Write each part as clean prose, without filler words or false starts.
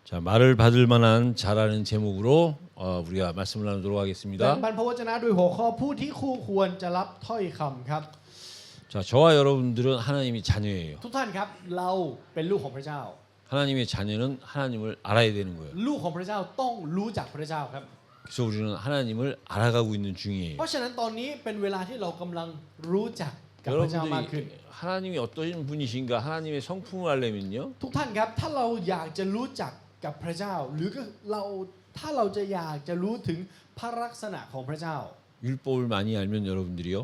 자, 말을 받을 만한 잘하는 제목으로 우리가 말씀을 나누도록 แบ่ง 하겠습니다. ปันพระวจนะด้วยหัวข้อผู้ที่คู่ควรจะรับถ้อยคำครับ 자, 저와 여러분들은 하나님이 자녀예요. ทุกท่านครับเราเป็นลูกของพระเจ้า 하나님의 자녀는 하나님을 알아야 되는 거예요. ลูกของพระเจ้าต้องรู้จักพระเจ้าครับ 그래서 우리는 하나님을 알아가고 있는 เพ 중이에요. ราะฉะนั้นตอนนี้เป็นเวลาที่เรากำลังรู้จักกับพระเจ้ามากขึ้น 여러분들이 하나님이 어떤 분이신가 하나님의 성품을 알려면요. ทุกท่านครับถ้าเราอยากจะรู้จักกับพระเจ้า หรือถ้าเราจะอยากจะรู้ถึงพระลักษณะของพระเจ้า 율법을 많이 알면 여러분들이요.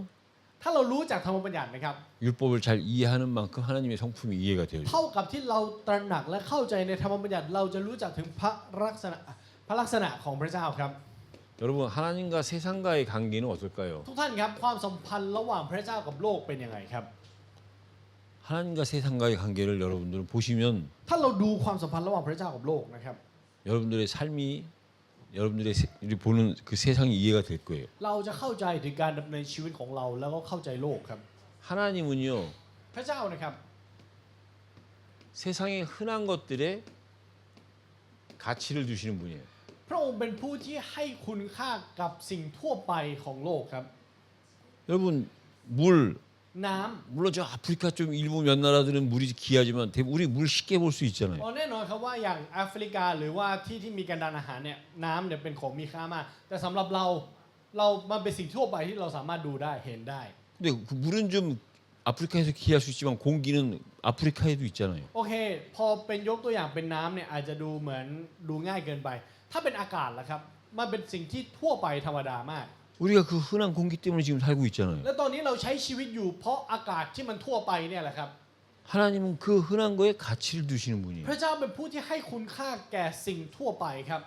ถ้าเรารู้จักธรรมบัญญัตินะครับ 율법을 잘 이해하는 만큼 하나님의 성품이 이해가 돼요. เท่ากับที่เราตระหนักและเข้าใจในธรรมบัญญัติเราจะรู้จักถึงพระลักษณะของพระเจ้าครับ 여러분 하나님과 세상과의 관계는 어떨까요? ทุกท่านครับความสัมพันธ์ระหว่างพระเจ้ากับโลกเป็นยังไงครับ 하나님과 세상과의 관계를 여러분들은 보시면 ถ้าเราดูความสัมพันธ์ระหว่างพระเจ้ากับโลกนะครับ 여러분들의 삶이 여러분들의 보는 그 세상이 이해가 될 거예요. เราจะเข้าใจถึงการดำเนินชีวิตของเราแล้วก็เข้าใจโลกครับ 하나님은요 พระเจ้านะครับ 세상의 흔한 것들에 가치를 두시는 분이에요. พระองค์เป็นผู้ที่ให้คุณค่ากับสิ่งทั่วไปของโลกครับ 여러분 물 น้ำ 물론 저 아프리카 좀 일부 몇 나라들은 물이 귀하지만 우리 물 쉽게 볼 수 있잖아요. แน่นอนครับว่าอย่างแอฟริกาหรือว่าที่มีการดานอาหารเนี่ยน้ำเนี่ยเป็นของมีค่ามากแต่สำหรับเรามันเป็นสิ่งทั่วไปที่เราสามารถดูได้เห็นได้ 근데 그 물은 좀 아프리카에서 귀할 수 있지만 공기는 아프리카에도 있잖아요. โอเคพอเป็นยกตัวอย่างเป็นน้ำเนี่ยอาจจะดูเหมือนดูง่ายเกินไป ถ้าเป็นอากาศล่ะครับมันเป็นสิ่งที่ทั่วไปธรรมดามาก 우리가 그 흔한 공기 때문에 지금 살고 있잖아요. และตอนนี้เราใช้ชีวิตอยู่เพราะอากาศที่มันทั่วไปเนี่ยแหละครับ 하나님은 그 흔한 거에 가치를 두시는 분이에요. พระเจ้าเป็นผู้ที่ให้คุณค่าแก่สิ่งทั่วไปครับ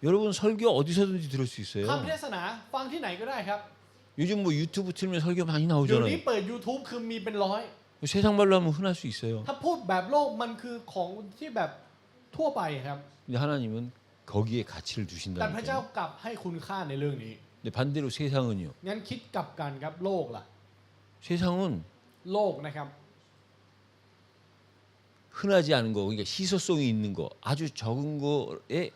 여러분 설교 어디서든지 들을 수 있어요. คำเทศนาฟังที่ไหนก็ได้ครับ 요즘 뭐 유튜브 틀면 설교 많이 เดี๋ยวนี้ 나오잖아요. เปิด YouTube คือมีเป็นร้อย 세상 말로 하면 흔할 수 있어요. ถ้าพูดแบบโลกมันคือของที่แบบทั่วไปครับ 근데 하나님은 거기에 가치를 แต่พระเจ้า 두신다니까요. กลับให้คุณค่าในเรื่องนี้ 근데 반대로 세상은요. งั้นคิดกลับกันครับโลกล่ะ 세상은 โลกนะครับ 흔하지 않은 거, 그러니까 희소성이 있는 거, 아주 적은 거에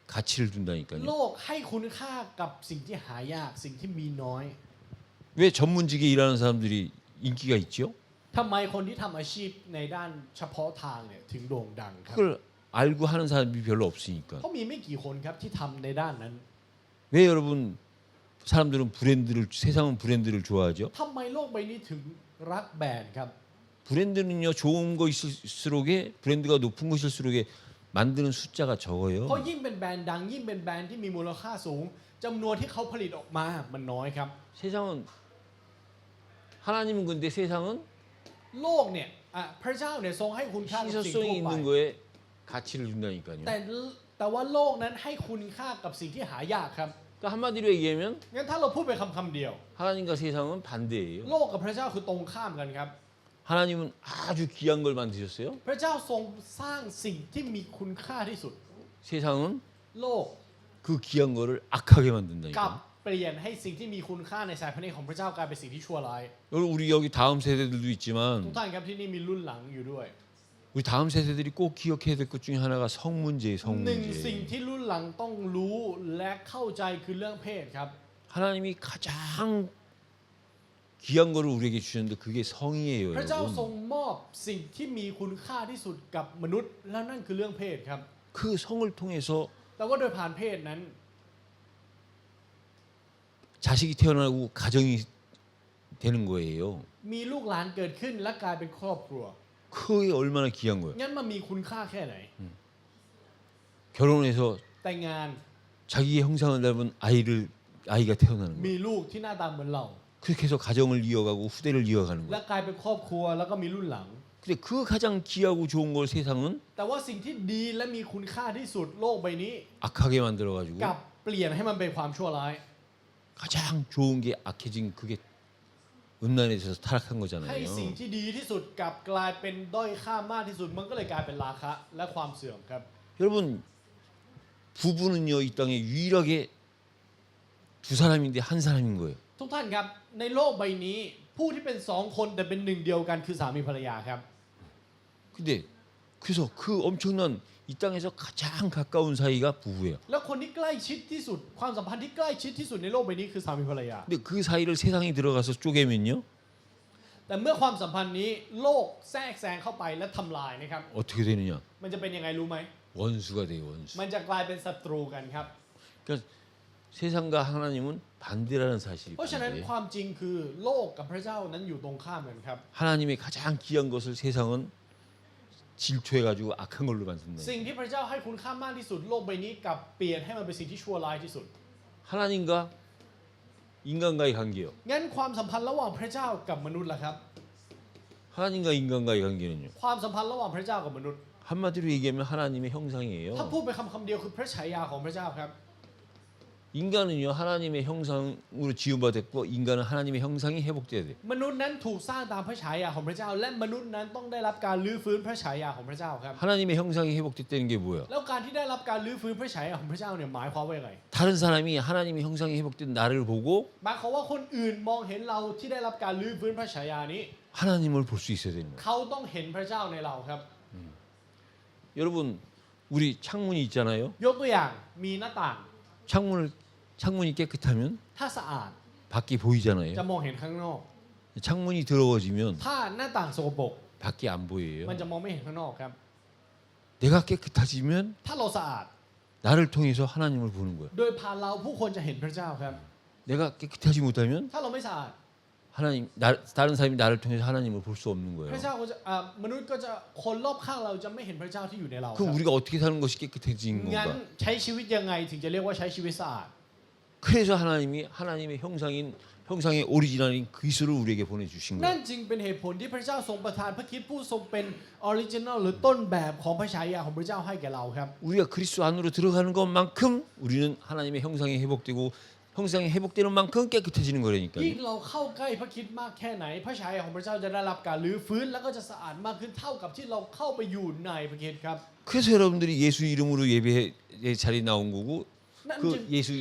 가치를 둔다니까요. โลกให้คุณค่ากับสิ่งที่หายากสิ่งที่มีน้อย 왜 전문직에 일하는 사람들이 인기가 있죠? ทำไมคนที่ทำอาชีพในด้านเฉพาะทางเนี่ยถึงโด่งดังครับ 그걸 알고 하는 사람이 별로 없으니까. เพราะมีไม่กี่คนครับที่ทำในด้านนั้น 왜 여러분 사람들은 세상은 브랜드를 좋아하죠? ทำไมโลกใบนี้ถึงรักแบรนด์ครับ 브랜드는요 좋은 것일수록에 브랜드가 높은 것일수록에 만드는 숫자가 เพราะ 적어요. ยิ่งเป็นแบรนด์ดังยิ่งเป็นแบรนด์ที่มีมูลค่าสูงจำนวนที่เขาผลิตออกมามันน้อยครับ 세상은 하나님은 근데 세상은 โลกเนี่ยพระเจ้าเนี่ยทรงให้คุณค่ากับสิ่งทั่ว 희소성이 ไป 있는 거에 가치를 준다니까요. แต่ว่าโลกนั้นให้คุณค่ากับสิ่งที่หายากครับ 그러니까 한마디로 얘기하면 งั้นถ้าเราพูดไปคำเดียว 하나님과 세상은 반대예요. โลกกับพระเจ้าคือตรงข้ามกันครับ 하나님은 아주 귀한 걸 만드셨어요. พระเจ้าทรงสร้างสิ่งที่มีคุณค่าที่สุด 세상은 โลก 그 귀한 거를 악하게 กลับ 만든다니까요. เปลี่ยนให้สิ่งที่มีคุณค่าในสายพระเนตรของพระเจ้ากลายเป็นสิ่งที่ชั่วร้าย 우리 여기 다음 세대들도 ทุก 있지만 ท่านครับที่นี่มีรุ่นหลังอยู่ด้วย 우리 다음 세대들이 꼭 기억해야 될 것 중에 하나가 성문제예요. หนึ่งสิ่ง 성문제. ที่รุ่นหลังต้องรู้และเข้าใจคือเรื่องเพศครับ 하나님이 가장 귀한 거를 우리에게 주셨는데 그게 성이에요, พระเจ้าทรง 여러분. มอบสิ่งที่มีคุณค่าที่สุดกับมนุษย์แล้วนั่นคือเรื่องเพศครับ 그 성을 통해서 แต่ว่าโดยผ่านเพศนั้น 자식이 태어나고 가정이 되는 거예요. มีลูกหลานเกิดขึ้นและกลายเป็นครอบครัว 그게 얼마나 귀한 거예요. งั้นมันมีคุณค่าแค่ไหน 결혼해서 แต่งงาน 자기의 형상을 닮은 아이가 태어나는 มี 거예요. ลูกที่หน้าตาเหมือนเรา 그렇게 해서 가정을 이어가고 후대를 이어가는 และ 거예요. กลายเป็นครอบครัวแล้วก็มีรุ่นหลัง 근데 그 가장 귀하고 좋은 걸 세상은 แต่ว่าสิ่งที่ดีและมีคุณค่าที่สุดโลกใบนี้ 악하게 만들어가지고 กลับเปลี่ยนให้มันเป็นความชั่วร้าย 가장 좋은 게 악해진 그게 음란에서 타락한 ให้ 거잖아요. สิ่งที่ดีที่สุดกลับกลายเป็นด้อยค่ามากที่สุดมันก็เลยกลายเป็นราคะและความเสื่อมครับ 여러분 부부는요 이 땅에 유일하게 두 사람인데 한 사람인 거예요. ทุกท่านครับในโลกใบนี้ผู้ที่เป็นสองคนแต่เป็นหนึ่งเดียวกันคือสามีภรรยาครับ 근데 그래서 그 엄청난 이 땅에서 가장 가까운 사이가 부부예요. แล้วคนที่ใกล้ชิดที่สุดความสัมพันธ์ที่ใกล้ชิดที่สุดในโลกใบนี้คือสามีภรรยา 근데 그 사이를 세상이 들어가서 쪼개면요 แต่เมื่อความสัมพันธ์นี้โลกแทรกแซงเข้าไปและทำลายนะครับ 어떻게 되느냐? มันจะเป็นยังไงรู้ไหม 원수가 돼요, 원수. มันจะกลายเป็นศัตรูกันครับ 그러니까 세상과 하나님은 반대라는 사실이 เพราะฉะนั้น 반대. ความจริงคือโลกกับพระเจ้านั้นอยู่ตรงข้ามกันครับ 하나님의 가장 귀한 것을 세상은 질투해가지고 악한 걸로 만든다. สิ่งที่พระเจ้าให้คุณค่ามากที่สุดโลกใบนี้กลับเปลี่ยนให้มันเป็นสิ่งที่ชั่วร้ายที่สุด 하나님과 인간과의 관계요. งั้นความสัมพันธ์ระหว่างพระเจ้ากับมนุษย์ล่ะครับ 하나님과 인간과의 관계는요. ความสัมพันธ์ระหว่างพระเจ้ากับมนุษย์ 한마디로 얘기하면 하나님의 형상이에요. ถ้าพูดไปคำเดียวคือพระฉายาของพระเจ้าครับ 인간은요 하나님의 형상으로 지음받았고 인간은 하나님의 형상이 회복돼야 돼요. มนุษย์นั้นถูกสร้างตามพระฉายาของพระเจ้า และมนุษย์นั้นต้องได้รับการลื้อฟื้นพระฉายาของพระเจ้าครับ 하나님의 형상이 회복됐다는 게 뭐예요? แล้วการที่ได้รับการลื้อฟื้นพระฉายาของพระเจ้าเนี่ยหมายความว่าอย่างไร 다른 사람이 하나님의 형상이 회복된 나를 보고 หมายความว่าคนอื่นมองเห็นเราที่ได้รับการลื้อฟื้นพระฉายานี้ 하나님을 볼 수 있어야 되는 거예요. เขาต้องเห็นพระเจ้าในเราครับ 여러분 우리 창문이 있잖아요. ยกตัวอย่างมีหน้าต่าง 창문이 깨끗하면 ถ้าสะอาด 밖이 보이잖아요. จะมองเห็นข้างนอก 창문이 더러워지면 ถ้าหน้าต่างสกปรก 밖이 안 보여요. มันจะมองไม่เห็นข้างนอกครับ 내가 깨끗해지면 ถ้าเราสะอาด 나를 통해서 하나님을 보는 거예요. โดยผ่านเราผู้คนจะเห็นพระเจ้าครับ 내가 깨끗하지 못하면 ถ้าเราไม่สะอาด 다른 사람이 나를 통해서 하나님을 볼 수 없는 พระ 거예요. เจ้าก็จะมนุษย์ก็จะคนรอบข้างเราจะไม่เห็นพระเจ้าที่อยู่ในเราค 그럼 รับ 우리가 어떻게 사는 것이 깨끗해진 งั้น 건가? ใช้ชีวิตยังไงถึงจะเรียกว่าใช้ชีวิตสะอาด 그래서 하나님의 형상의 오리지널인 그리스도를 우리에게 보내주신 นั่น 거예요. จึงเป็นเหตุผลที่พระเจ้าทรงประทานพระคริสต์ผู้ทรงเป็นออริจินัลหรือต้นแบบของพระฉายาของพระเจ้าให้แก่เราครับ 우리가 그리스도 안으로 들어가는 것만큼 우리는 하나님의 형상이 회복되고 형상이 회복되는 만큼 깨끗해지는 ยิ่ง 거라니까요. เราเข้าใกล้พระคริสต์มากแค่ไหน พระฉายาของพระเจ้าจะได้รับการรื้อฟื้นแล้วก็จะสะอาดมากขึ้นเท่ากับที่เราเข้าไปอยู่ในพระคริสต์ครับ 그래서 여러분들이 예수 이름으로 예배의 자리 나온 거고 นั่น 그 จึง 예수의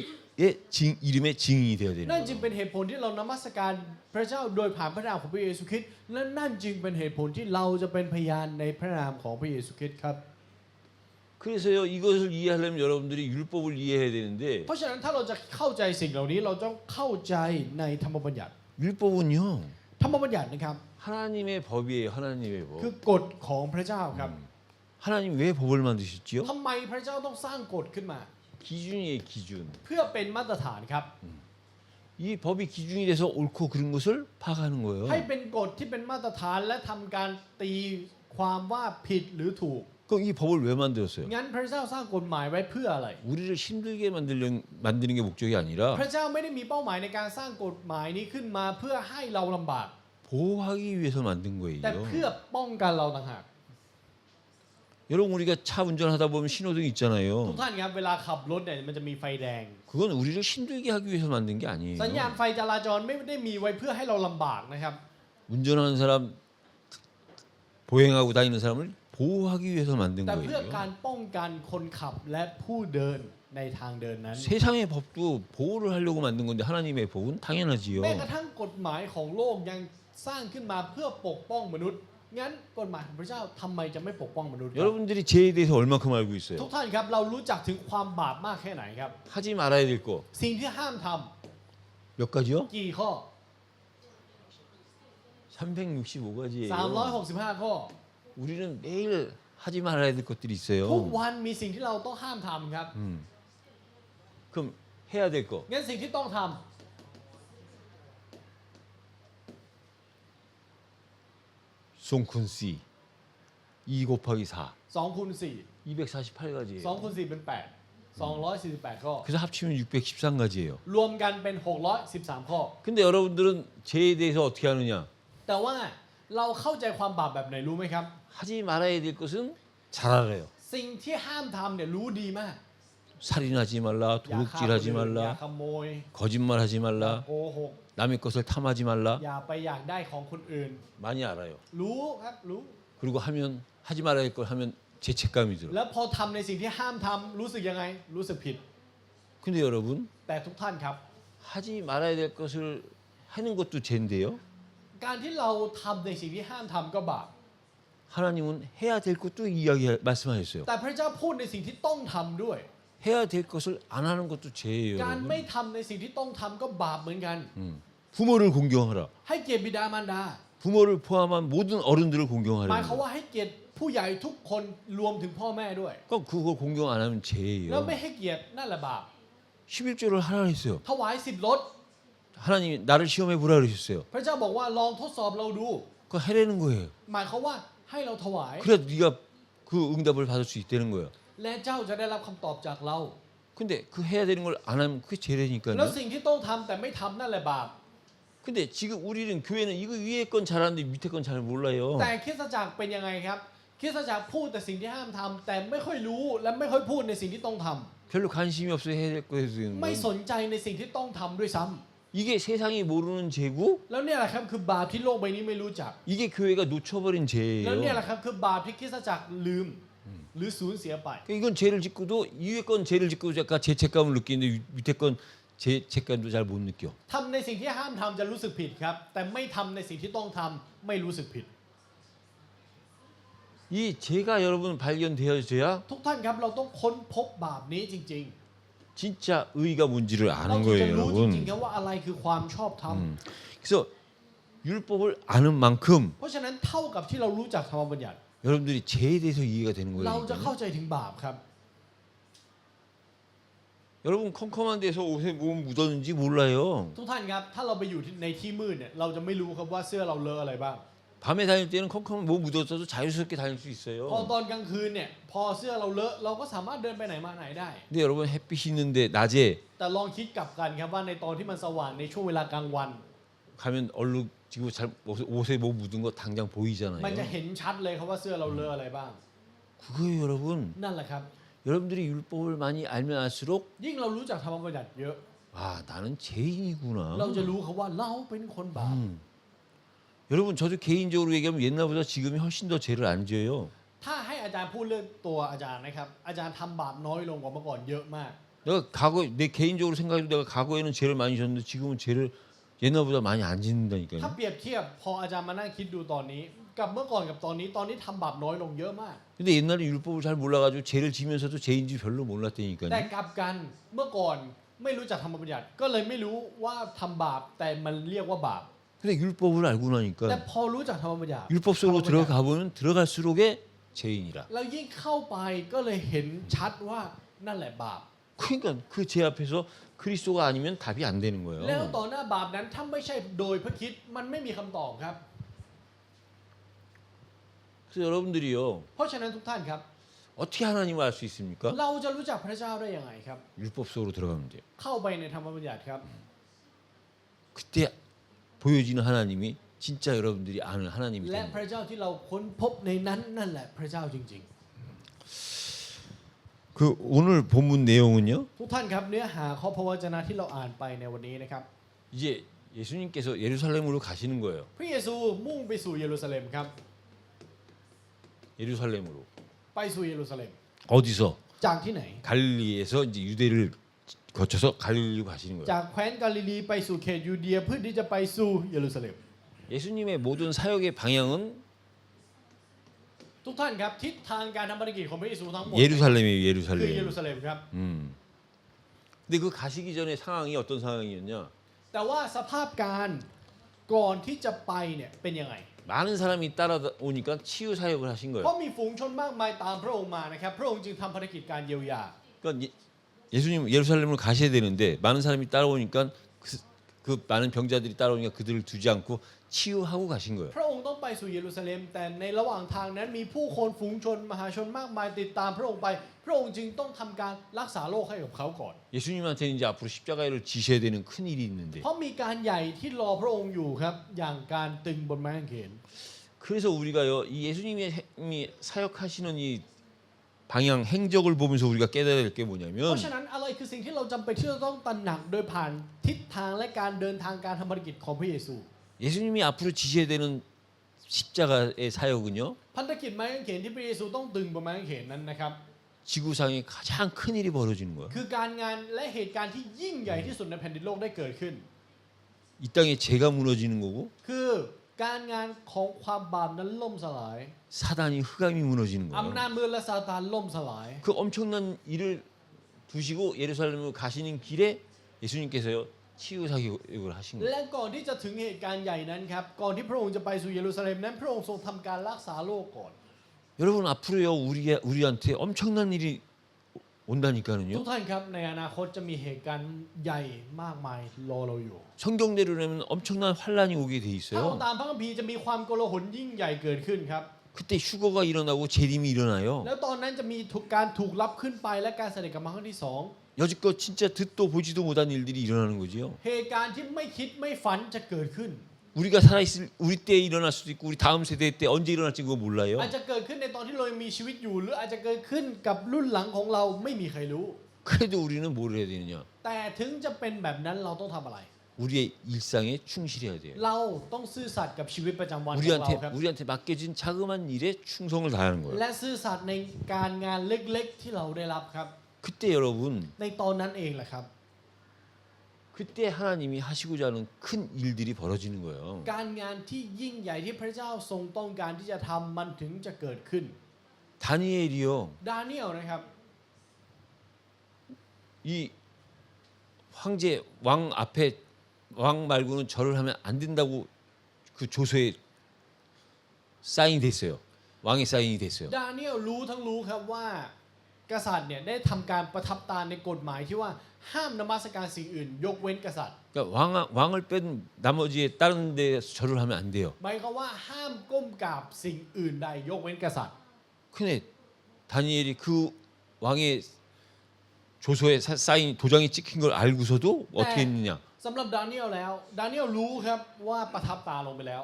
이름의 증인이 되어야 되는 นั่นจึง 거예요. เป็นเหตุผลที่เรานมัสการพระเจ้าโดยผ่านพระนามของพระเยซูคริสต์และนั่นจึงเป็นเหตุผลที่เราจะเป็นพยานในพระนามของพระเยซูคริสต์ครับ 그래서요 이것을 이해하려면 여러분들이 율법을 이해해야 되는데 เพราะฉะนั้นถ้าเราจะเข้าใจสิ่งเหล่านี้เราต้องเข้าใจในธรรมบัญญัติ 율법은요 ธรรมบัญญัตินะครับ 하나님의 법이에요. 하나님의 คือ 법. กฎของพระเจ้าครับ 하나님 왜 법을 만드셨지요? ทำไมพระเจ้าต้องสร้างกฎขึ้นมา 기준이에요, 기준. เพื่อเป็นมาตรฐานครับ 이 법이 기준이 돼서 옳고 그른 것을 파악하는 거예요. ให้เป็นกฎที่เป็นมาตรฐานและทำการตีความว่าผิดหรือถูก 그럼 이 법을 왜 만들었어요? งั้นพระเจ้าสร้างกฎหมายไว้เพื่ออะไร 우리를 힘들게 만드는 게 목적이 아니라 พระเจ้าไม่ได้มีเป้าหมายในการสร้างกฎหมายนี้ขึ้นมาเพื่อให้เราลำบาก 보호하기 위해서 만든 แต่ 거예요. เพื่อป้องกันเราต่างหาก 여러분 우리가 차 운전하다 보면 신호등 ทุก 있잖아요. ท่านครับเวลาขับรถเนี่ยมันจะมีไฟแดง 그건 우리를 힘들게 하기 위해서 만든 게 สัญญาณ 아니에요. ไฟจราจรไม่ได้มีไว้เพื่อให้เราลำบากนะครับ 운전하는 사람 보행하고 다니는 사람을 보호하기 위해서 만든 แต่เพื่อ 거예요. การป้องกันคนขับและผู้เดินในทางเดินนั้น 세상의 법도 보호를 하려고 만든 건데 하나님의 법은 당연하지요. แม้กระทั่งกฎหมายของโลกยังสร้างขึ้นมาเพื่อปกป้องมนุษย์งั้นกฎหมายของพระเจ้าทำไมจะไม่ปกป้องมนุษย์ครับ 여러분들이 죄에 대해서 얼마큼 알고 ทุก 있어요? ท่านครับเรารู้จักถึงความบาปมากแค่ไหนครับ 하지 말아야 될 거. สิ่งที่ห้ามท 몇 가지요? ำกี่ข้อ 365가지예요. 365 ข้อ 우리는 매일 하지 말아야 될 것들이 ทุก 있어요. วันมีสิ่งที่เราต้องห้ามทำครับ 그럼 해야 될 거. งั้นสิ่งที่ต้องท 송쿤씨 2 곱하기 4. ำ2คูณ4 248가지예요. 2คูณ4เป็น8 248 ข้อ 그래서 합치면 613가지예요. รวมกันเป็น 613 ข้อ 근데 여러분들은 죄에 대해서 어떻게 하느냐? แต่ว่าเราเข้าใจความบาปแบบไหนรู้ไหมครับ 하지 말아야 될 것은 잘 알아요. สิ่งที่ห้ามทำเนี่ยรู้ดีมาก 살인하지 말라, อย่าฆ่าคน 도둑질하지 อื่นอย่า 말라, ขโมย 거짓말하지 อย่า 말라, โกหก 남의 것을 탐하지 말라. อย่าไปอยากได้ของคนอื่น 많이 알아요. รู้ครับรู้ 그리고 하면 하지 말아야 될 걸 하면 죄책감이 들어. แล้วพอทำในสิ่งที่ห้ามทำรู้สึกยังไง รู้สึกผิด 근데 여러분 แต่ทุกท่านครับ 하지 말아야 될 것을 하는 것도 죄인데요. การที่เราทำในสิ่งที่ห้ามทำก็บาป 하나님은 해야 될 것도 이야기 말씀하셨어요. แต่พระเจ้าพูดในสิ่งที่ต้องทำด้วย 해야 될 것을 안 하는 것도 죄예요. การไม่ 여러분. ทำในสิ่งที่ต้องทำก็บาปเหมือนกัน 부모를 공경하라. ให้เกียรติบิดามารดา 부모를 포함한 모든 어른들을 หมาย 공경하라. ความว่าให้เกียรติผู้ใหญ่ทุกคนรวมถึงพ่อแม่ด้วย 그럼 그거 공경 안 하면 แล้วไม่ 죄예요. ให้เกียรตินั่นแหละบาป 11조를 하라 했어요. ถวาย10รถ 하나님이 나를 시험해 보라 그러셨어요. พระเจ้าบอกว่าลองทดสอบเราดู 그거 해라는 거예요. หมายความว่าให้เราถวาย 그래야 네가 그 응답을 받을 수 있다는 거예요. และเจ้าจะได้รับคำตอบจากเรา 근데 그 해야 되는 걸 안 하면 그게 แล้ว 죄라니까요. สิ่งที่ต้องทำแต่ไม่ทำนั่นแหละบาป 근데 지금 우리는 교회는 이거 위에 건 잘하는데 밑에 건 잘 몰라요. แต่คริสตจักรเป็นยังไงครับคริสตจักรพูดแต่สิ่งที่ห้ามทำแต่ไม่ค่อยรู้และไม่ค่อยพูดในสิ่งที่ต้องทำ 별로 관심이 없어요. 해야 될 거에 ไม่ส 대해서. นใจในสิ่งที่ต้องทำด้วยซ้ำ 이게 세상이 모르는 죄고 แล้วเนี่ยแหละครับคือบาปที่โลกใบนี้ไม่รู้จัก 이게 교회가 놓쳐버린 แล้วเนี่ย 죄예요. แหละครับคือบาปที่คริสตจักรลืมหรือสูญเสียไป 그러니까 이건 죄를 짓고도 위에 건 죄를 짓고 약간 죄책감을 느끼는데 밑에 건 죄책감도 잘 못 느껴. ทำในสิ่งที่ห้ามทำจะรู้สึกผิดครับ แต่ไม่ทำในสิ่งที่ต้องทำไม่รู้สึกผิด 이 죄가 여러분 발견되어져야 ทุกท่านครับเราต้องค้นพบบาปนี้จริง 진짜 의가 뭔지를 ๆ เรา 아는 ถึงจะ 거예요, รู้จริง 여러분. ๆครับว่าอะไรคือความชอบธรรม 그래서 율법을 아는 만큼 เพราะฉะนั้นเท่ากับที่เรารู้จักธรรมบัญญัติ 여러분들이 죄에 대해서 이해가 되는 เรา 거예요. จะเข้าใจถึงบาปครับ 여러분 컴컴한 데서 옷에 뭐 묻었는지 몰라요. ทุกท่านครับถ้าเราไปอยู่ในที่มืดเนี่ยเราจะไม่รู้ครับว่าเสื้อเราเลอะอะไรบ้าง 밤에 다닐 때는 컴컴한 뭐 묻었어도 자유스럽게 다닐 수 พอ 있어요. ตอนกลางคืนเนี่ยพอเสื้อเราเลอะเราก็สามารถเดินไปไหนมาไหนได้ 근데 여러분 햇빛이 있는데 낮에 แต่ลองคิดกลับกันครับว่าในตอนที่มันสว่างในช่วงเวลากลางวัน 가면 얼룩 지금 잘 옷에 뭐 묻은 거 당장 มันจะ 보이잖아요. เห็นชัดเลยครับว่าเสื้อเราเลอะอะไรบ้าง 그거예요, 여러분. นั่นแหละครับ 여러분들이 율법을 많이 알면 알수록 ยิ่งเรารู้จักธรรมบัญญัติเยอะ 아, 나는 죄인이구나. เราจะรู้ครับว่าเราเป็นคนบาป 여러분 저도 개인적으로 얘기하면 옛날보다 지금이 훨씬 더 죄를 안 지어요. ถ้าให้อาจารย์พูดเรื่องตัวอาจารย์นะครับอาจารย์ทำบาปน้อยลงกว่าเมื่อก่อนเยอะมาก 내가 과거 내 개인적으로 생각해도 내가 과거에는 죄를 많이 졌는데 지금은 죄를 옛날보다 많이 안 ถ้า 짓는다니까요. เปรียบเทียบพออาจารย์มานั่งคิดดูตอนนี้ กับเมื่อก่อนกับตอนนี้ทำบาปน้อยลงเยอะมาก 근데 옛날에 율법을 잘 몰라가지고 죄를 지면서도 죄인지 별로 แต่ 몰랐다니까요. กลับกันเมื่อก่อนไม่รู้จักธรรมบัญญัติก็เลยไม่รู้ว่าทำบาปแต่มันเรียกว่าบาป 근데 율법을 알고 แต่ 나니까 พอรู้จักธรรมบัญญัติ 율법 속으로 들어가 보면 들어갈수록의 죄인이라. แล้วยิ่งเข้าไปก็เลยเห็นชัดว่านั่นแหละบาป 그러니까 그 죄 앞에서 그리스도가 아니면 답이 안 되는 แล้ว 거예요. ต่อหน้าบาปนั้นถ้าไม่ใช่โดยพระคริดมันไม่มีคำตอบครับ 그래서 여러분들이요 เพราะฉะนั้นทุกท่านครับ 어떻게 하나님을 알 수 있습니까? เราจะรู้จักพระเจ้าได้ยังไงครับ 율법 속으로 들어가면 돼요. เข้าไปในธรรมบัญญัติครับ 그때 보여지는 하나님이 진짜 여러분들이 아는 하나님이 และ 되는 พระเจ้าที่เราค้นพบในนั้นนั่นแหละพระเจ้าจริง 그 오늘 본문 내용은요. ๆ ทุกท่านครับเนื้อหาข้อพระวจนะที่เราอ่านไปในวันนี้นะครับ 이제 예수님께서 예루살렘으로 가시는 거예요. พระเยซูมุ่งไปสู่เยรูซาเล็มครับ 예루살렘으로. ไปสู่เยรูซาเล็ม 어디서? จากที่ไหน 갈릴리에서 이제 유대를 거쳐서 갈릴리로 가시는 거예요. จากแคว้นกาลิลีไปสู่เขตยูเดียเพื่อที่จะไปสู่เยรูซาเล็ม 예수님의 모든 사역의 방향은 ทุกท่านครับทิศทางการทำภารกิจของพระเยซูทั้งหมด 예루살렘이에요. คือเยรู 예루살렘. ซาเล็มครับ 근데 그 가시기 전에 상황이 어떤 상황이었냐? แต่ว่าสภาพการก่อนที่จะไปเนี่ยเป็นยังไง 많은 사람이 따라오니까 치유 사역을 하신 เพ 거예요. ราะมีฝูงชนมากมายตามพระองค์มานะครับพระองค์จึงทำภารกิจการเยียวยา 그러니까 예수님 예루살렘으로 가셔야 되는데 많은 사람이 따라오니까 그 많은 병자들이 따라오니까 그들을 두지 않고 치유하고 가신 거예요. พระองค์ต้องไปสู่เยรูซาเล็มแต่ในระหว่างทางนั้นมีผู้คนฝูงชนมหาชนมากมายติดตามพระองค์ไปพระองค์จึงต้องทำการรักษาโรคให้กับเขาก่อน 예수님한테는 이제 앞으로 십자가를 지셔야 되는 큰 일이 있는데 เพราะมีการใหญ่ที่รอพระองค์อยู่ครับอย่างการตึงบนไม้กางเขน 그래서 우리가요 이 예수님이 사역하시는 이 방향 행적을 보면서 우리가 깨달아야 될 게 เพ 뭐냐면 ราะฉะนั้นอะไรคือสิ่งที่เราจำเป็นที่จะต้องตระหนักโดยผ่านทิศทางและการเดินทางการทำภารกิจของพระเยซู 예수님이 앞으로 지셔야 되는 십자가의 사역은요 พันธกิจไม้กางเขนที่พระเยซูต้องตึงบนไม้กางเขนนั้นนะครับ 지구상에 가장 큰 일이 벌어지는 거예요. คือการงานและเหตุการณ์ที่ยิ่งใหญ่ที่สุดในแผ่นดินโลกได้เกิดขึ้น 이 땅에 죄가 무너지는 거고 คือ การงานของความบาปนั้นล่มสลาย 사단이 흑암이 무너지는 อำนา 거예요. จมืดและซาตานล่มสลาย 그 엄청난 일을 두시고 예루살렘으로 가시는 길에 예수님께서요 치유 사역을 하신 거예요. และก่อนที่จะถึงเหตุการณ์ใหญ่นั้นครับก่อนที่พระองค์จะไปสู่เยรูซาเล็มนั้นพระองค์ทรงทำการรักษาโรคก่อน 여러분 앞으로요 우리한테 엄청난 일이 ทุก 온다니까는요. ท่านครับในอนาคตจะมีเหตุการณ์ใหญ่มากมายรอเราอยู่ 성경대로라면 엄청난 환란이 오게 돼 ถ้าเอา 있어요. ตามพระคัมภีร์จะมีความโกลาหลยิ่งใหญ่เกิดขึ้นครับ 그때 휴거가 일어나고 재림이 일어나요. แล้วตอนนั้นจะมีการถูกรับขึ้นไปและการเสด็จกลับมาครั้งที่สอง 여지껏 진짜 듣도 보지도 못한 일들이 일어나는 거지요. เหตุการณ์ที่ไม่คิดไม่ฝันจะเกิดขึ้น 우리가 살아있을 우리 때에 일어날 수도 있고 우리 다음 세대 때 언제 일어날지 그거 몰라요. อาจจะเกิดขึ้นในตอนที่เรายังมีชีวิตอยู่ หรืออาจจะเกิดขึ้นกับรุ่นหลังของเราไม่มีใครรู้ 그래도 우리는 뭘 해야 되느냐? แต่ถึงจะเป็นแบบนั้นเราต้องทำอะไร 우리의 일상에 충실해야 돼요. เราต้องซื่อสัตย์กับชีวิตประจำวันของเราครับ 우리한테 맡겨진 자그만 일에 충성을 다하는 거예요. และซื่อสัตย์ในการงานเล็กๆที่เราได้รับครับ 그때 여러분 ในตอนนั้นเองแหละครับ 그때 하나님이 하시고자 하는 큰 일들이 벌어지는 거예요. การงานที่ยิ่งใหญ่ที่พระเจ้าทรงต้องการที่จะทำมันถึงจะเกิดขึ้น 다니엘이요. ดาเนียลนะครับ 이 황제 왕 앞에 왕 말고는 절을 하면 안 된다고 그 조서에 사인이 됐어요. 왕의 사인이 됐어요. ดาเนียลรู้ทั้งรู้ครับว่ากษัตริย์เนี่ยได้ทำการประทับตาในกฎหมายที่ว่าห้ามนมัสการสิ่งอื่น ยกเว้นกษัตริย์ 그러니까 왕을 뺀 나머지에 다른 데서 절을 하면 안 돼요. หมายความว่าห้ามก้มกราบสิ่งอื่นใดยกเว้นกษัตริย์ 근데 다니엘이 그 왕의 조서에 사인 도장이 찍힌 걸 알고서도 어떻게 했느냐? สำหรับดาเนียลแล้วดาเนียลรู้ครับว่าประทับตาลงไปแล้ว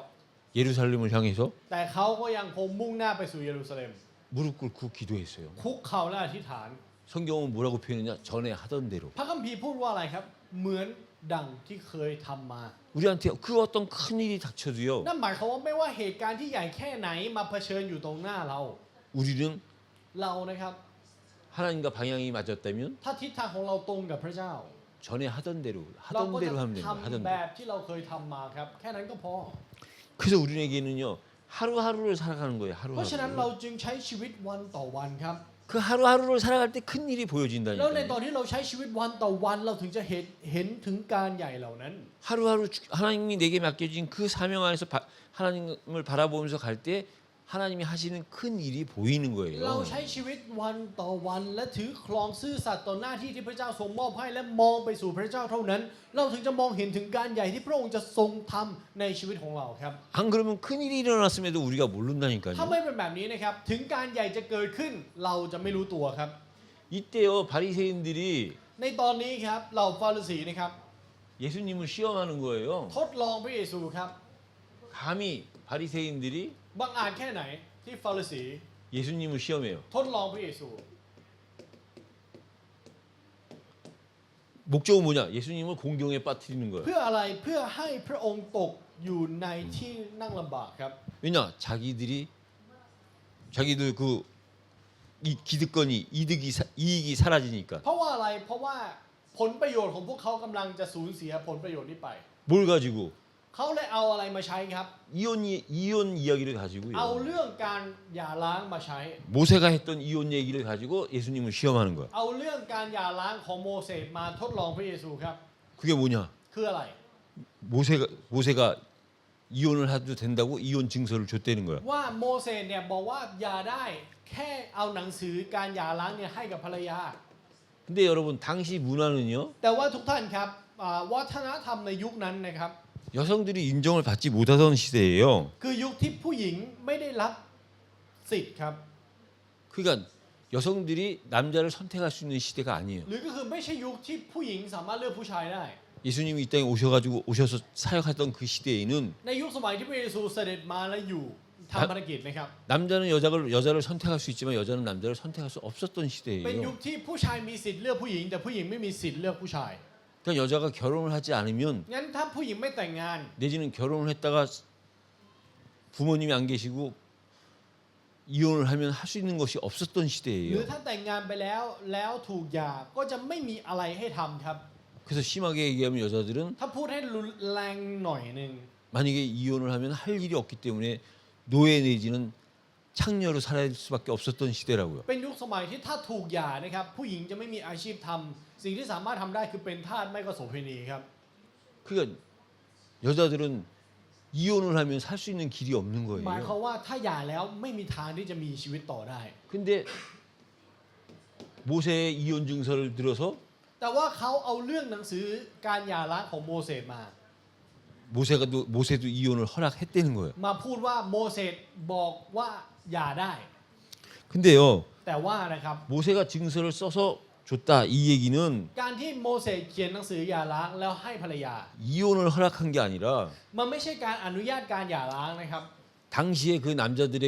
예루살렘을 향해서 แต่เขาก็ยังคงมุ่งหน้าไปสู่เยรูซาเล็ม 무릎 꿇고 기도했어요. คุกเข่าและอธิษฐาน 성경은 뭐라고 표현했냐? 전에 하던 대로. พระคัมภีร์พูดว่าอะไรครับ เหมือนดังที่เคยทำมา 우리한테 그 어떤 큰 일이 닥쳐도요. นั่นหมายความว่าไม่ว่าเหตุการณ์ที่ใหญ่แค่ไหนมาเผชิญอยู่ตรงหน้าเรา 우리는 เรานะครับ 하나님과 방향이 맞았다면 ถ้าทิศทางของเราตรงกับพระเจ้า 전에 하던 대로 เราก็ 하던 จะ 대로 하면 됩니다. ทำ 하던 แบ 대로. บที่เราเคยทำมาครับ แค่นั้นก็พอ 그래서 우리에게는요. 하루하루를 살아가는 거예요. เพราะฉะนั้นเรา 하루하루. จึงใช้ชีวิตวันต่อวันครับ 그 하루하루를 살아갈 때 큰 일이 แล้วในตอน 보여진다니까요. ที่เราใช้ชีวิตวันต่อวันเราถึงจะเห็นถึงการใหญ่เหล่านั้น 하루하루 하나님이 내게 맡겨진 그 사명 안에서 하나님을 바라보면서 갈 때 하나님이 하시는 큰 일이 보이는 เรา 거예요. ใช้ชีวิตวันต่อวันและถือครองซื่อสัตย์ต่อหน้าที่ที่พระเจ้าทรงมอบให้และมองไปสู่พระเจ้าเท่านั้น เราถึงจะมองเห็นถึงการใหญ่ที่พระองค์จะทรงทำในชีวิตของเราครับ 안 그러면 큰 일이 일어났음에도 우리가 모른다니까요. ถ้าไม่เป็นแบบนี้นะครับถึงการใหญ่จะเกิดขึ้นเราจะไม่รู้ตัวครับ 이때요 바리새인들이 ในตอนนี้ครับเหล่าฟาริสีนะครับ 예수님을 시험하는 거예요. ทดลองพระเยซูครับ 감히 바리새인들이 บังอาจแค่ไหนที่ฟาริสี 예수님을 시험해요. ทดลองพระเยซู 목적은 뭐냐? 예수님을 공경에 빠뜨리는 거예요. เพื่ออะไรเพื่อให้พระองค์ตกอยู่ในที่นั่งลำบากครับ 왜냐? 자기들 그 이 기득권이 이익이 사라지니까. เพราะว่าอะไรเพราะว่าผลประโยชน์ของพวกเขากำลังจะสูญเสียผลประโยชน์นี้ไป 뭘 가지고 เขาเลยเอาอะไรมาใช้ครับ 이혼 이야기를 가지고요. เอาเรื่องการหย่าร้างมาใช้ 모세가 했던 이혼 얘기를 가지고 예수님을 시험하는 거야. เอาเรื่องการหย่าร้างของโมเสสมาทดลองพระเยซูครับ 그게 뭐냐? คืออะไร 모세가 이혼을 해도 된다고 이혼 증서를 줬다는 거야. ว่าโมเสสเนี่ยบอกว่าหย่าได้แค่เอาหนังสือการหย่าร้างเนี่ยให้กับภรรยา 근데 여러분 당시 문화는요. แต่ว่าทุกท่านครับวัฒนธรรมในยุคนั้นนะครับ 여성들이 인정을 받지 못하던 시대예요. คือยุคที่ผู้หญิงไม่ได้รับสิทธิ์ครับ 그러니까 여성들이 남자를 선택할 수 있는 시대가 아니에요. หรือก็คือไม่ใช่ยุคที่ผู้หญิงสามารถเลือกผู้ชายได้ 예수님이 이 땅에 오셔서 사역하던 그 시대에는 ในยุคสมัยที่พระเยซูเสด็จมาและอยู่ทำภารกิจนะครับ 남자는 여자를 선택할 수 있지만 여자는 남자를 선택할 수 없었던 เป็นยุค 시대예요. ที่ผู้ชายมีสิทธิ์เลือกผู้หญิงแต่ผู้หญิงไม่มีสิทธิ์เลือกผู้ชาย 그러니까 여자가 결혼을 하지 않으면 งั้นถ้าผู้หญิงไม่แต่งงาน 내지는 결혼을 했다가 부모님이 안 계시고 이혼을 하면 할 수 있는 것이 없었던 หรือ 시대예요. ถ้าแต่งงานไปแล้วถูกหย่าก็จะไม่มีอะไรให้ทำครับ 그래서 심하게 얘기하면 여자들은 ถ้าพูดให้รุนแรงหน่อยหนึ่ง 만약에 이혼을 하면 할 일이 없기 때문에 노예 내지는 창녀로 살아야 할 수밖에 없었던 시대라고요. เป็นยุคสมัยที่ถ้าถูกหย่านะครับผู้หญิงจะไม่มีอาชีพทำสิ่งที่สามารถทำได้คือเป็นทาสไม่ก็โสเภณีครับ 그러니까 여자들은 이혼을 하면 살 수 있는 길이 없는 หมายความ 거예요. ว่าถ้าหย่าแล้วไม่มีทางที่จะมีชีวิตต่อได้ 근데 모세의 이혼 증서를 들어서 แต่ว่าเขาเอาเรื่องหนังสือการหย่าร้างของโมเสสมา 모세도 이혼을 허락했다는 거예요. มาพูดว่าโมเสสบอกว่าหย่าได้ 근데요, แต่ว่านะครับ 모세가 증서를 써서 줬다 이 얘기는 การที่โมเสสเขียนหนังสือหย่าร้างแล้วให้ภรรยา 이혼을 허락한 게 아니라 มันไม่ใช่การอนุญาตการหย่าร้างนะครับ 당시에 그 남자들의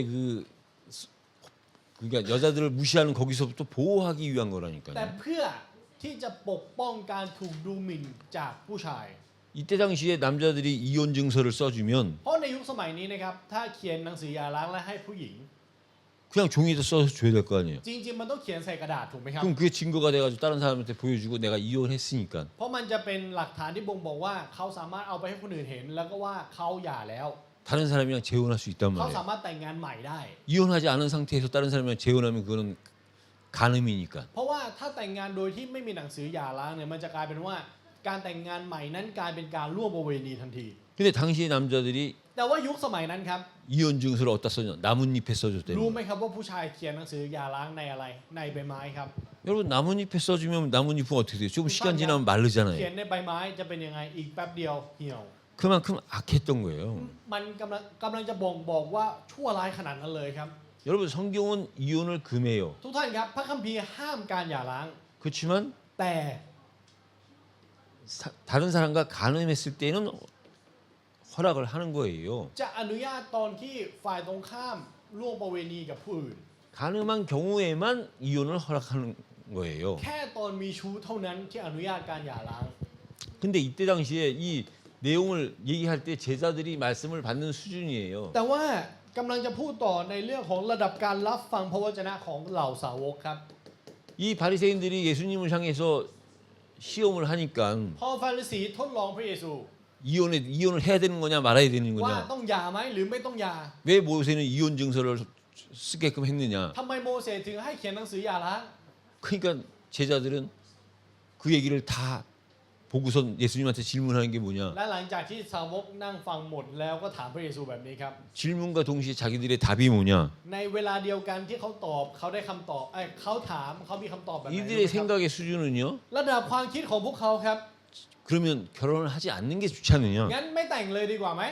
그러니까 여자들을 무시하는 거기서부터 보호하기 위한 แต่ 거라니까요. เพื่อที่จะปกป้องการถูกดูหมิ่นจากผู้ชาย 이때 당시에 남자들이 이혼 증서를 써주면 เพราะในยุคสมัยนี้นะครับถ้าเขียนหนังสือหย่าร้างและให้ผู้หญิง 그냥 종이에다 써서 줘야 될 거 아니에요. จริงๆมันต้องเขียนใส่กระดาษถูกไหมครับ 그럼 그게 증거가 돼가지고 다른 사람한테 보여주고 내가 이혼했으니까. เพราะมันจะเป็นหลักฐานที่บ่งบอกว่าเขาสามารถเอาไปให้คนอื่นเห็น แล้วก็ว่าเขาหย่าแล้ว 다른 사람이랑 재혼할 수 있단 เขา 말이에요. สามารถแต่งงานใหม่ได้ 이혼하지 않은 상태에서 다른 사람이랑 재혼하면 그거는 간음이니까. เพราะว่าถ้าแต่งงานโดยที่ไม่มีหนังสือหย่าร้างเนี่ยมันจะกลายเป็นว่าการแต่งงานใหม่นั้นกลายเป็นการร่วมประเวณีทันที 근데 당시에 남자들이 แต่ว่ายุคสมัยนั้นครับ 이혼 증서를 어디다 써냐? 나뭇잎에 써줬대요. รู้ไหมครับว่าผู้ชายเขียนหนังสือหย่าร้างในอะไรในใบไม้ครับ 여러분 나뭇잎에 써주면 나뭇잎은 어떻게 돼요? 조금 시간 지나면 เขีย 마르잖아요. นในใบไม้จะเป็นยังไงอีกแป๊บเดียวเหี่ยว 그만큼 악했던 거예요. มันกำลังจะบ่งบอกว่าชั่วร้ายขนาดนั้นเลยครับ 여러분 성경은 이혼을 금해요. ทุกท่านครับพระคัมภีร์ห้ามการหย่าร้าง 그렇지만 แต่ 다른 사람과 간음했을 때는 허락을 하는 거예요. จะอนุญาตตอนที่ฝ่ายตรงข้ามร่วมประเวณีกับผู้อื่น 간음한 경우에만 이혼을 허락하는 거예요. แค่ตอนมีชู้เท่านั้นที่อนุญาตการหย่าร้าง 근데 이때 당시에 이 내용을 얘기할 때 제자들이 말씀을 받는 수준이에요. แต่ว่ากำลังจะพูดต่อในเรื่องของระดับการรับฟังพระวจนะของเหล่าสาวกครับ 이 바리새인들이 예수님을 향해서 시험을 하니까 พอฟาริสีทดลองพระเยซู 이혼을 해야 되는 거냐 말아야 되는 ว่า 거냐? ต้องหย่าไหมหรือไม่ต้องหย่า 왜 모세는 이혼 증서를 쓰게끔 했느냐? ทำไมโมเสสถึงให้เขียนหนังสือหย่าร้าง 그러니까 제자들은 그 얘기를 다 보고선 예수님한테 질문하는 게 뭐냐? และหลังจากที่สาวกนั่งฟังหมดแล้วก็ถามพระเยซูแบบนี้ครับ 질문과 동시에 자기들의 답이 뭐냐? ในเวลาเดียวกันที่เขาตอบเขาได้คำตอบเขาถามเขามีคำตอบแบบไหนรู้ไหม 이들의 ครับ 생각의 수준은요? ระดับความคิดของพวกเขาครับ 그러면 결혼을 하지 않는 게 좋지 않느냐? งั้นไม่แต่งเลยดีกว่าไหม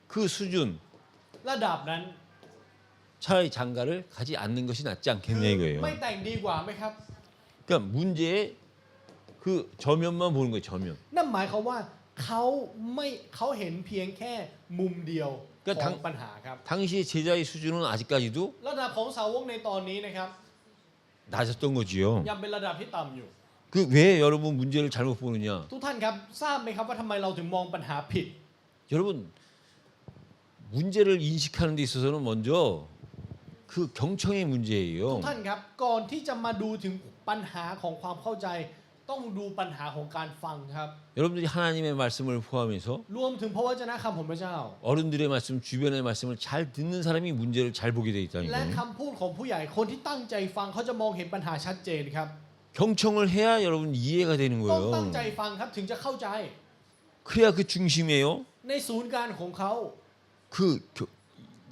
그 수준 ระดับนั้น 차라리 장가를 가지 않는 것이 낫지 คือ 않겠냐 이거예요. ไม่แต่งดีกว่าไหมครับ 그러니까 문제의 그 저면만 보는 거예요. 저면. นั่นหมายความว่าเขาเห็นเพียงแค่มุมเดียว ก็ ข ทั้ อง ง ปัญหาครับ 당시의 제자의 수준은 아직까지도 ระดับของสาวกในตอนนี้นะครับ 낮았던 거지요. ยังเป็นระดับที่ต่ำอยู่ 그 왜 여러분 문제를 잘못 보느냐? ทุกท่านครับทราบไหมครับว่าทำไมเราถึงมองปัญหาผิด 여러분 문제를 인식하는 데 있어서는 먼저 그 경청의 ทุก 문제예요. ท่านครับก่อนที่จะมาดูถึงปัญหาของความเข้าใจ ต้องดูปัญหาของการฟังครับ 여러분들이 하나님의 말씀을 포함해서 รวมถึงพระวจนะคำของพระเจ้า 어른들의 말씀, 주변의 말씀을 잘 듣는 사람이 문제를 잘 보게 돼 และ 있다니까요. คำพูดของผู้ใหญ่คนที่ตั้งใจฟังเขาจะมองเห็นปัญหาชัดเจนครับ 경청을 해야 여러분 이해가 되는 ต้องตั้งใจ 거예요. ฟังครับถึงจะเข้าใจ 그래야 그 중심이에요. ในศูนย์กลางของเขา 그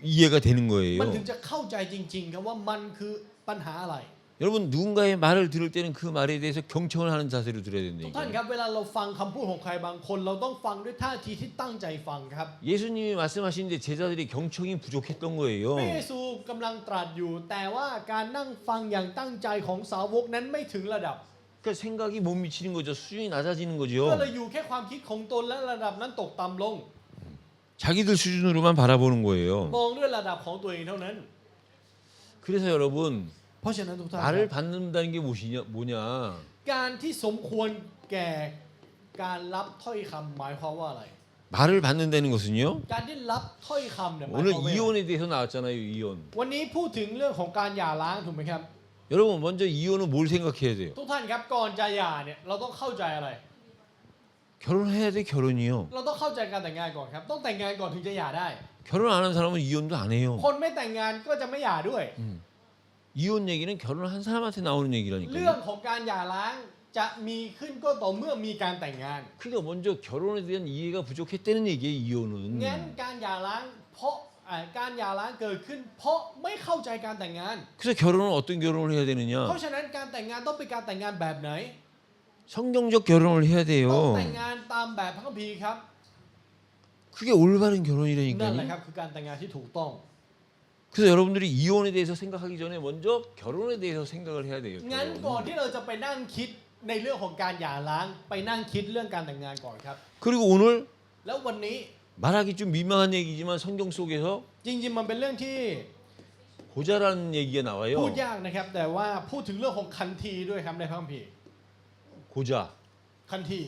이해가 되는 มันถึง 거예요. จะเข้าใจจริงๆครับว่ามันคือปัญหาอะไร 여러분 누군가의 말을 들을 때는 그 말에 대해서 경청을 하는 자세로 들어야 ทุกท่าน 된다니까요. ครับเวลาเราฟังคำพูดของใครบางคน เราต้องฟังด้วยท่าทีที่ตั้งใจฟังครับ 예수님이 말씀하시는데 제자들이 경청이 부족했던 พระ 거예요. เยซูกำลังตรัสอยู่ แต่ว่าการนั่งฟังอย่างตั้งใจของสาวกนั้นไม่ถึงระดับ 그러니까 생각이 못 미치는 거죠. 수준이 낮아지는 ก็ 거죠. เลยอยู่แค่ความคิดของตนและระดับนั้นตกต่ำลง 자기들 수준으로만 바라보는 거예요. มองด้วยระดับของตัวเองเท่านั้น 그래서 여러분 เพราะฉะนั้นทุกท่าน 말을 받는다는 게 뭐냐? การที่สมควรแก่การรับถ้อยคำหมายความว่าอะไร 말을 받는다는 것은요. การที่รับถ้อยคำเนี่ยหมาย 오늘 ความว่าอะไร 이혼에 대해서 나왔잖아요. 이혼. วันนี้พูดถึงเรื่องของการหย่าร้างถูกไหมครับ 여러분 먼저 이혼은 뭘 생각해야 돼요? ทุกท่านครับก่อนจะหย่าเนี่ยเราต้องเข้าใจอะไร 결혼해야 돼 결혼이요. เราต้องเข้าใจการแต่งงานก่อนครับต้องแต่งงานก่อนถึงจะหย่าได้ 결혼 안 한 사람은 이혼도 안 해요. คนไม่แต่งงานก็จะไม่หย่าด้วย 이혼 얘기는 결혼한 사람한테 나오는 เรื่ 얘기라니까요. องของการหย่าร้างจะมีขึ้นก็ต่อเมื่อมีการแต่งงาน 그러니까 먼저 결혼에 대한 이해가 부족했다는 얘기예요. 이혼은. งั้นการหย่าร้างเพราะการหย่าร้างเกิดขึ้น เพราะไม่เข้าใจการแต่งงาน 그래서 결혼은 어떤 결혼을 해야 เพ 되느냐? ราะฉะนั้นการแต่งงานต้องเป็นการแต่งงานแบบไหน 성경적 결혼을 해야 ต้อง 돼요. แต่งงานตามแบบพระคัมภีร์ครับ 그게 올바른 นั่นแหละ 결혼이라니까요. ครับคือการแต่งงานที่ถูกต้อง 그래서 여러분들이 이혼에 대해서 생각하기 전에 먼저 결혼에 대해서 생각을 해야 돼요. งั้น 결혼. ก่อนที่เราจะไปนั่งคิดในเรื่องของการหย่าร้างไปนั่งคิดเรื่องการแต่งงานก่อนครับ 그리고 오늘 แล้ววันนี้ 말하기 좀 민망한 얘기지만 성경 속에서 จริงๆมันเป็นเรื่องที่ 고자라는 얘기가 พูด 나와요. ยากนะครับ แต่ว่าพูดถึงเรื่องของคันธีด้วยครับในพระคัมภีร์ 고자. คันธี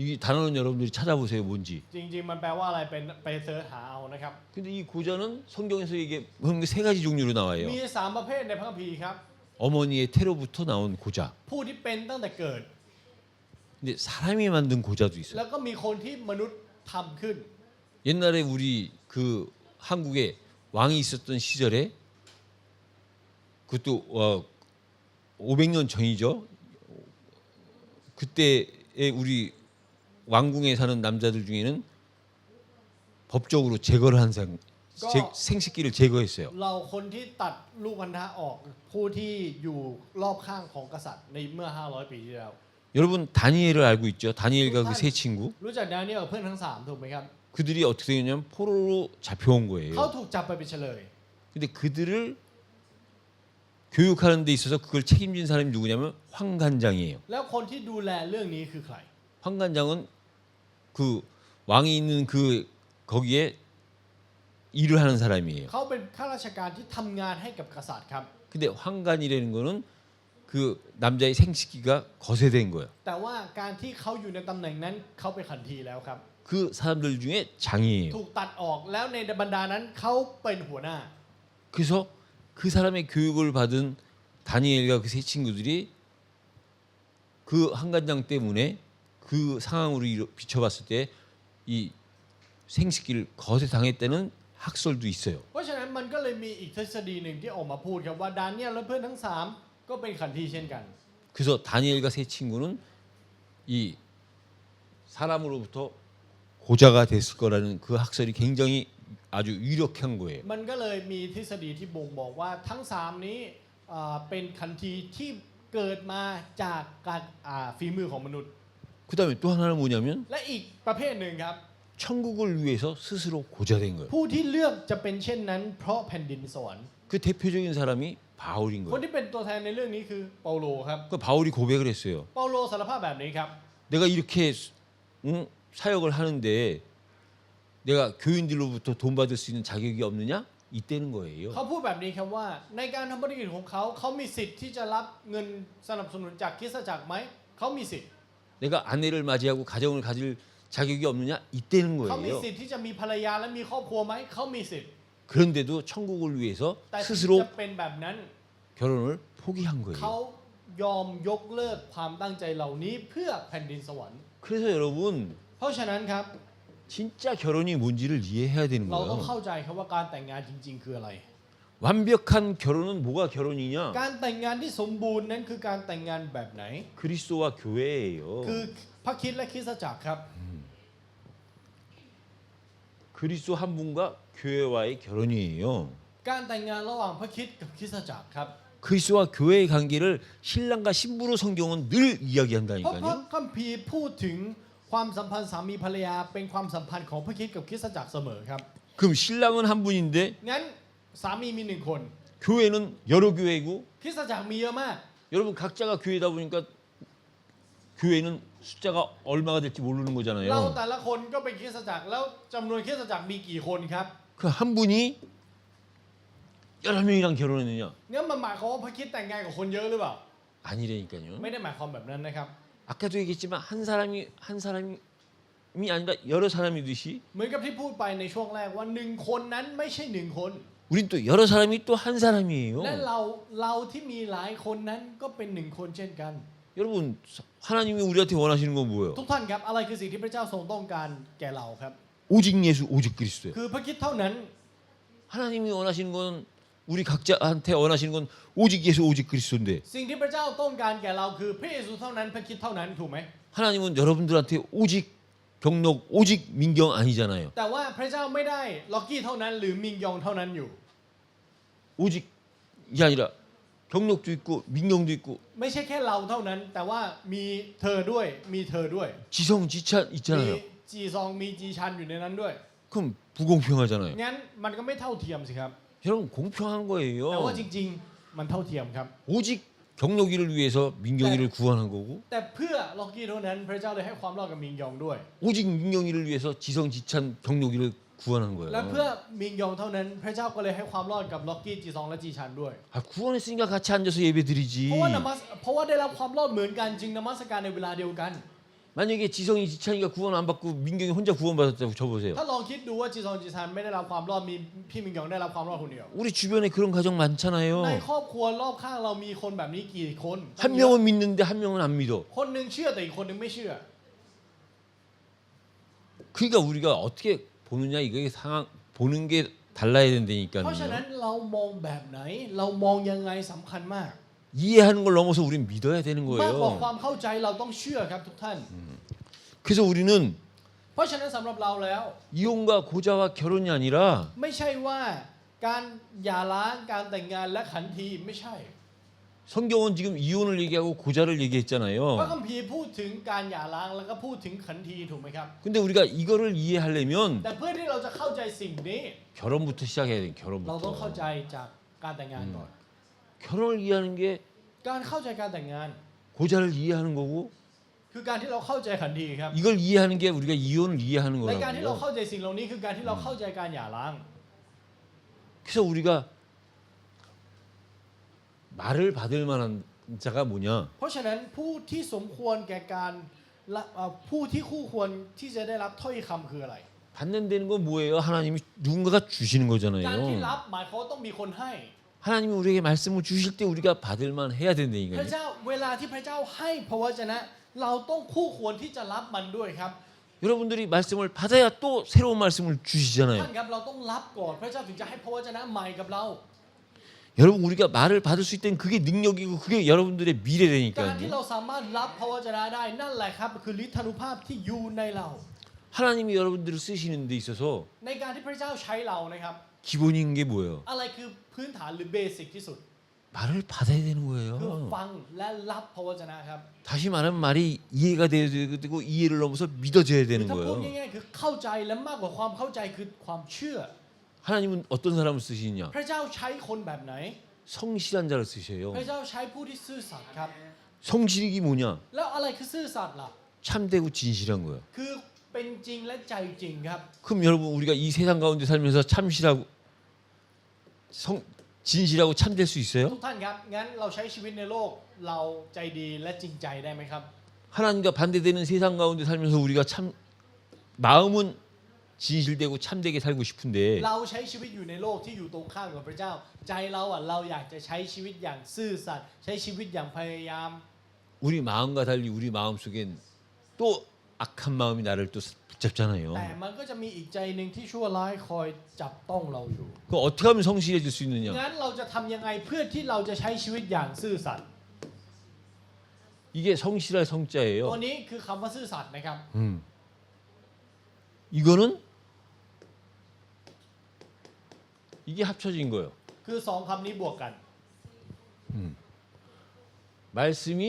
이 단어는 여러분들이 찾아보세요. 뭔지. จริงๆมันแปลว่าอะไรเป็นไปเสิร์ชหาเอานะครับ 근데 이 고자는 성경에서 얘기하는 게 세 가지 종류로 나와요. มี3ประเภทในพระคัมภีร์ครับ 어머니의 태로부터 나온 고자. ผู้ที่เป็นตั้งแต่เกิด 근데 사람이 만든 고자도 있어요. แล้วก็มีคนที่มนุษย์ทำขึ้น 옛날에 우리 그 한국에 왕이 있었던 시절에 그것도 500년 전이죠. 그때에 우리 왕궁에 사는 남자들 중에는 법적으로 제거를 한 생식기를 제거했어요. เราคนที่ตัดลูกพันธะออกผู้ที่อยู่รอบข้างของกษัตริย์ในเมื่อ 500 ปีที่แล้ว 여러분 다니엘을 알고 있죠? 다니엘과 그 세 친구. รู้จักดาเนียลเพื่อนทั้ง3ถูกไหมครับ 그들이 어떻게 되냐면 포로로 잡혀온 เขา 거예요. ถูกจับไปเป็นเฉลย 근데 그들을 교육하는 데 있어서 그걸 책임진 사람이 누구냐면 황관장이에요. แล้วคนที่ดูแลเรื่องนี้คือใคร 황관장은 그 왕이 있는 그 거기에 일을 하는 사람이에요. เขาเป็นข้าราชการที่ทำงานให้กับกษัตริย์ครับ 근데 황관이라는 거는 그 남자의 생식기가 거세된 거예요. แต่ว่าการที่เขาอยู่ในตำแหน่งนั้นเขาเป็นขันทีแล้วครับ 그 사람들 중에 장이에요. ถูกตัดออกแล้วในบรรดานั้นเขาเป็นหัวหน้า 그래서 그 사람의 교육을 받은 다니엘과 그 세 친구들이 그 황관장 때문에 그 상황으로 비춰봤을 때 이 생식기를 거세 당했다는 학설도 있어요. เพราะฉะนั้นมันก็เลยมีอีกทฤษฎีหนึ่งที่ออกมาพูดครับว่าดาเนียลและเพื่อนทั้ง3ก็เป็นขันทีเช่นกัน 그래서 다니엘과 세 친구는 이 사람으로부터 고자가 됐을 거라는 그 학설이 굉장히 아주 유력한 거예요. มันก็เลยมีทฤษฎีที่บ่งบอกว่าทั้ง3นี้เป็นขันทีที่เกิดมาจากการฝีมือของมนุษย์ 그다음에 또 하나는 뭐냐면 และอีกประเภทหนึ่งครับ 천국을 위해서 스스로 고자된 거예요. ผู้ที่เลือกจะเป็นเช่นนั้น เพราะแผ่นดินสวรรค์ 그 대표적인 사람이 바울인 คน 거예요. ที่เป็นตัวแทนในเรื่องนี้คือเปาโลครับ 그 바울이 고백을 했어요. เปาโลสารภาพแบบนี้ครับ 내가 이렇게 사역을 하는데 내가 교인들로부터 돈 받을 수 있는 자격이 없느냐? 이때는 거예요. เขาพูดแบบนี้ครับว่าในการทำภารกิจของเขาเขามีสิทธิ์ที่จะรับเงินสนับสนุนจากคริสตจักรไหมเขามีสิทธิ์ 내가 아내를 맞이하고 가정을 가질 자격이 없느냐? 이때는 เขามี 거예요. สิทธิ์ที่จะมีภรรยาและมีครอบครัวไหมเขามีสิทธิ์ 그런데도 천국을 위해서 แต่ที่ 스스로 จะเป็นแบบนั้น 결혼을 포기한 เขา 거예요. ยอมยกเลิกความตั้งใจเหล่านี้เพื่อแผ่นดินสวรรค์ 그래서 여러분 เพราะฉะนั้นครับ 진짜 결혼이 뭔지를 이해해야 되는 เราต้อง 거예요. เข้าใจครับว่าการแต่งงานจริง ๆ คืออะไร 완벽한 결혼은 뭐가 결혼이냐? การแต่งงานที่สมบูรณ์นั้นคือการแต่งงานแบบไหน 그리스도와 교회예요. คือพระคริสต์และคริสตจักรครับ 그리스도 한 분과 교회와의 결혼이에요. การแต่งงานระหว่างพระคริสต์กับคริสตจักรครับ 그리스도와 교회의 관계를 신랑과 신부로 성경은 늘 เพราะพระ 이야기한다니까요. คัมภีร์พูดถึงความสัมพันธ์สามีภรรยาเป็นความสัมพันธ์ของพระคริสต์กับคริสตจักรเสมอครับ 그럼 신랑은 한 분인데 งั้นสามีมี1 คน 교회는 여러 교회고 คริสตจักรมีเยอะมาก 여러분 각자가 교회다 보니까 교회는 숫자가 얼마가 될지 모르는 เรา 거잖아요. แต่ละคนก็เป็นคริสตจักรแล้วจำนวนคริสตจักรมีกี่คนครับ 그 한 분이 여러 명이랑 결혼했느냐? งั้นมันหมายความว่าพระคริสต์แต่งงานกับคนเยอะหรือเปล่า 아니라니까요. ไม่ได้หมายความแบบนั้นนะครับ 아까도 얘기했지만 한 사람이 아니라 여러 사람이듯이 เหมือนกับที่พูดไปในช่วงแรกว่า1 คนนั้นไม่ใช่1 คน 우린 또 여러 사람이 또 한 사람이에요. และเราที่มีหลายคนนั้นก็เป็น1 คนเช่นกัน 여러분 하나님이 우리한테 원하시는 건 뭐예요? ทุกท่านครับอะไรคือสิ่งที่พระเจ้าทรงต้องการแก่เราครับ 오직 예수, 오직 그리스도예요. คือพระคริสต์เท่านั้น 하나님이 원하시는 건 우리 각자한테 원하시는 건 오직 예수, 오직 그리스도인데 สิ่งที่พระเจ้าต้องการแก่เราคือพระเยซูเท่านั้นพระคริสต์เท่านั้นถูกไหม 하나님은 여러분들한테 오직 경록, 오직 민경 아니잖아요. แต่ว่าพระเจ้าไม่ได้ล็อกกี้เท่านั้นหรือมิงยองเท่านั้นอยู่ 오직 이게 아니라 경록도 있고 민경도 있고 ไม่ใช่แค่เราเท่านั้น แต่ว่ามีเธอด้วยมีเธอด้วย 지성, 지찬 มี 있잖아요. จีซองมีจีชันอยู่ในนั้นด้วย 그럼 부공평하잖아요. งั้นมันก็ไม่เท่าเทียมสิครับ 여러분 공평한 แต่ว่า 거예요. จริงๆมันเท่าเทียมครับ 오직 경록이를 위해서 민경이를 구원한 거고 แต่เพื่อล็อกกี้เท่านั้นพระเจ้าเลยให้ความรอดกับมิงยองด้วย 오직 민경이를 위해서 지성, 지찬, 경록이를 구원한 และเพื่อ 거예요. มิงยองเท่านั้น พระเจ้าก็เลยให้ความรอดกับล็อกกี้จีซองและจีชันด้วย 아, 구원했으니까 같이 앉아서 예배 เพ 드리지. ราะว่าได้รับความรอดเหมือนกันจึงนมัสการในเวลาเดียวกัน 만약에 지성이, 지찬이가 구원 안 받고 민경이 혼자 구원받았다고 쳐보세요. ถ้าลองคิดดูว่าจีซองจีชันไม่ได้รับความรอดมีพี่มิงยองได้รับความรอดคนเดียว 우리 주변에 그런 가정 ใน 많잖아요. ครอบครัวรอบข้างเรามีคนแบบนี้กี่คน 한 명은 믿는데 한 명은 안 믿어. คนหนึ่งเชื่อแต่อีกคนหนึ่งไม่เชื่อ 그러니까 우리가 어떻게 보느냐 이게 상황 보는 게 달라야 เพราะฉะนั้น 된다니까요. เรามองแบบไหน เรามองยังไงสำคัญมาก 이해하는 걸 넘어서 우린 믿어야 되는 มากกว่าค 거예요. วามเข้าใจเราต้องเชื่อครับทุกท่าน 그래서 우리는 เพราะฉะนั้นสำหรับเราแล้ว 이혼과 고자와 결혼이 아니라 ไม่ใช่ว่าการหย่าร้างการแต่งงานและขันทีไม่ใช่ 성경은 지금 이혼을 얘기하고 고자를 พระ 얘기했잖아요. คัมภีร์พูดถึงการหย่าร้างแล้วก็พูดถึงขันทีถูกไหมครับ 근데 우리가 이거를 이해하려면 แต่เพื่อที่เราจะเข้าใจสิ่งนี้ 결혼부터 시작해야 돼. เราต้องเข้า 결혼부터. ใจจากการแต่งงานก่อน 결혼을 이해하는 게 การเข้าใจการแต่งงาน 고자를 이해하는 거고 คือการที่เราเข้าใจขันทีครับ 이걸 이해하는 게 우리가 이혼을 이해하는 ในการที่เรา 거라고요. เข้าใจสิ่งเหล่านี้คือการที่เราเข้าใจการหย่าร้าง 그래서 우리가 말을 받을 만한 자가 뭐냐? เพราะฉะนั้นผู้ที่สมควรแก่การละผู้ที่คู่ควรที่จะได้รับถ้อยคำคืออะไร 받는 데는 건 뭐예요? 하나님이 누군가가 주시는 การที่ 거잖아요. รับหมายความว่าต้องมีคนให้ 하나님이 우리에게 말씀을 주실 때 우리가 받을 만 해야 พระ 된다니까요. เจ้าเวลาที่พระเจ้าให้พระวจนะ เราต้องคู่ควรที่จะรับมันด้วยครับ 여러분들이 말씀을 받아야 또 새로운 말씀을 ท่าน 주시잖아요. ครับเราต้องรับก่อนพระเจ้าถึงจะให้พระวจนะใหม่กับเรา 여러분 우리가 말을 받을 수 있다는 그게 능력이고 그게 여러분들의 การที่ 미래라니까요. เราสามารถรับพระวจนะได้นั่นแหละครับคือฤทธานุภาพที่อยู่ในเรา 하나님이 여러분들을 쓰시는 데 있어서 ในการที่พระเจ้าใช้เรานะครับ 기본인 게 뭐예요? อะไรคือพื้นฐานหรือเบสิกที่สุด 말을 받아야 되는 คือ 거예요. ฟังและรับพระวจนะครับ 다시 말하면 말이 이해가 돼야 되고 이해를 넘어서 믿어져야 คือ 되는 ถ้าพูด 거예요. ง่ายๆคือเข้าใจและมากกว่าความเข้าใจคือความเชื่อ 하나님은 어떤 사람을 쓰시느냐? พระเจ้าใช้คนแบบไหน 성실한 자를 쓰셔요. พระเจ้าใช้ผู้ที่ซื่อสัตย์ครับ 성실이 뭐냐? แล้วอะไรคือซื่อสัตย์ล่ะ 참되고 진실한 거예요. คือเป็นจริงและใจจริงครับ 그럼 여러분 우리가 이 세상 가운데 살면서 참실하고 진실하고 참될 수 ทุ 있어요? กท่านครับงั้นเราใช้ชีวิตในโลกเราใจดีและจริงใจได้ไหมครับ 하나님과 반대되는 세상 가운데 살면서 우리가 참 마음은 진실되고 참되게 살고 싶은데 เราใช้ชีวิตอยู่ในโลกที่อยู่ตรงข้ามกับพระเจ้า ใจเราเราอยากจะใช้ชีวิตอย่างซื่อสัตย์ใช้ชีวิตอย่างพยายาม 우리 마음과 달리 우리 마음 속엔 또 악한 마음이 나를 또 붙잡잖아요. แต่มันก็จะมีอีกใจหนึ่งที่ชั่วร้ายคอยจับต้องเราอยู่ 그 어떻게 하면 성실해질 수 있느냐? งั้นเราจะทำยังไงเพื่อที่เราจะใช้ชีวิตอย่างซื่อสัตย์ 이게 성실할 ตัว 성자예요. นี้คือคำว่าซื่อสัตย์นะครับ 이거는 이게 합쳐진 거예요. คือสองคำนี้บวกกัน 말씀이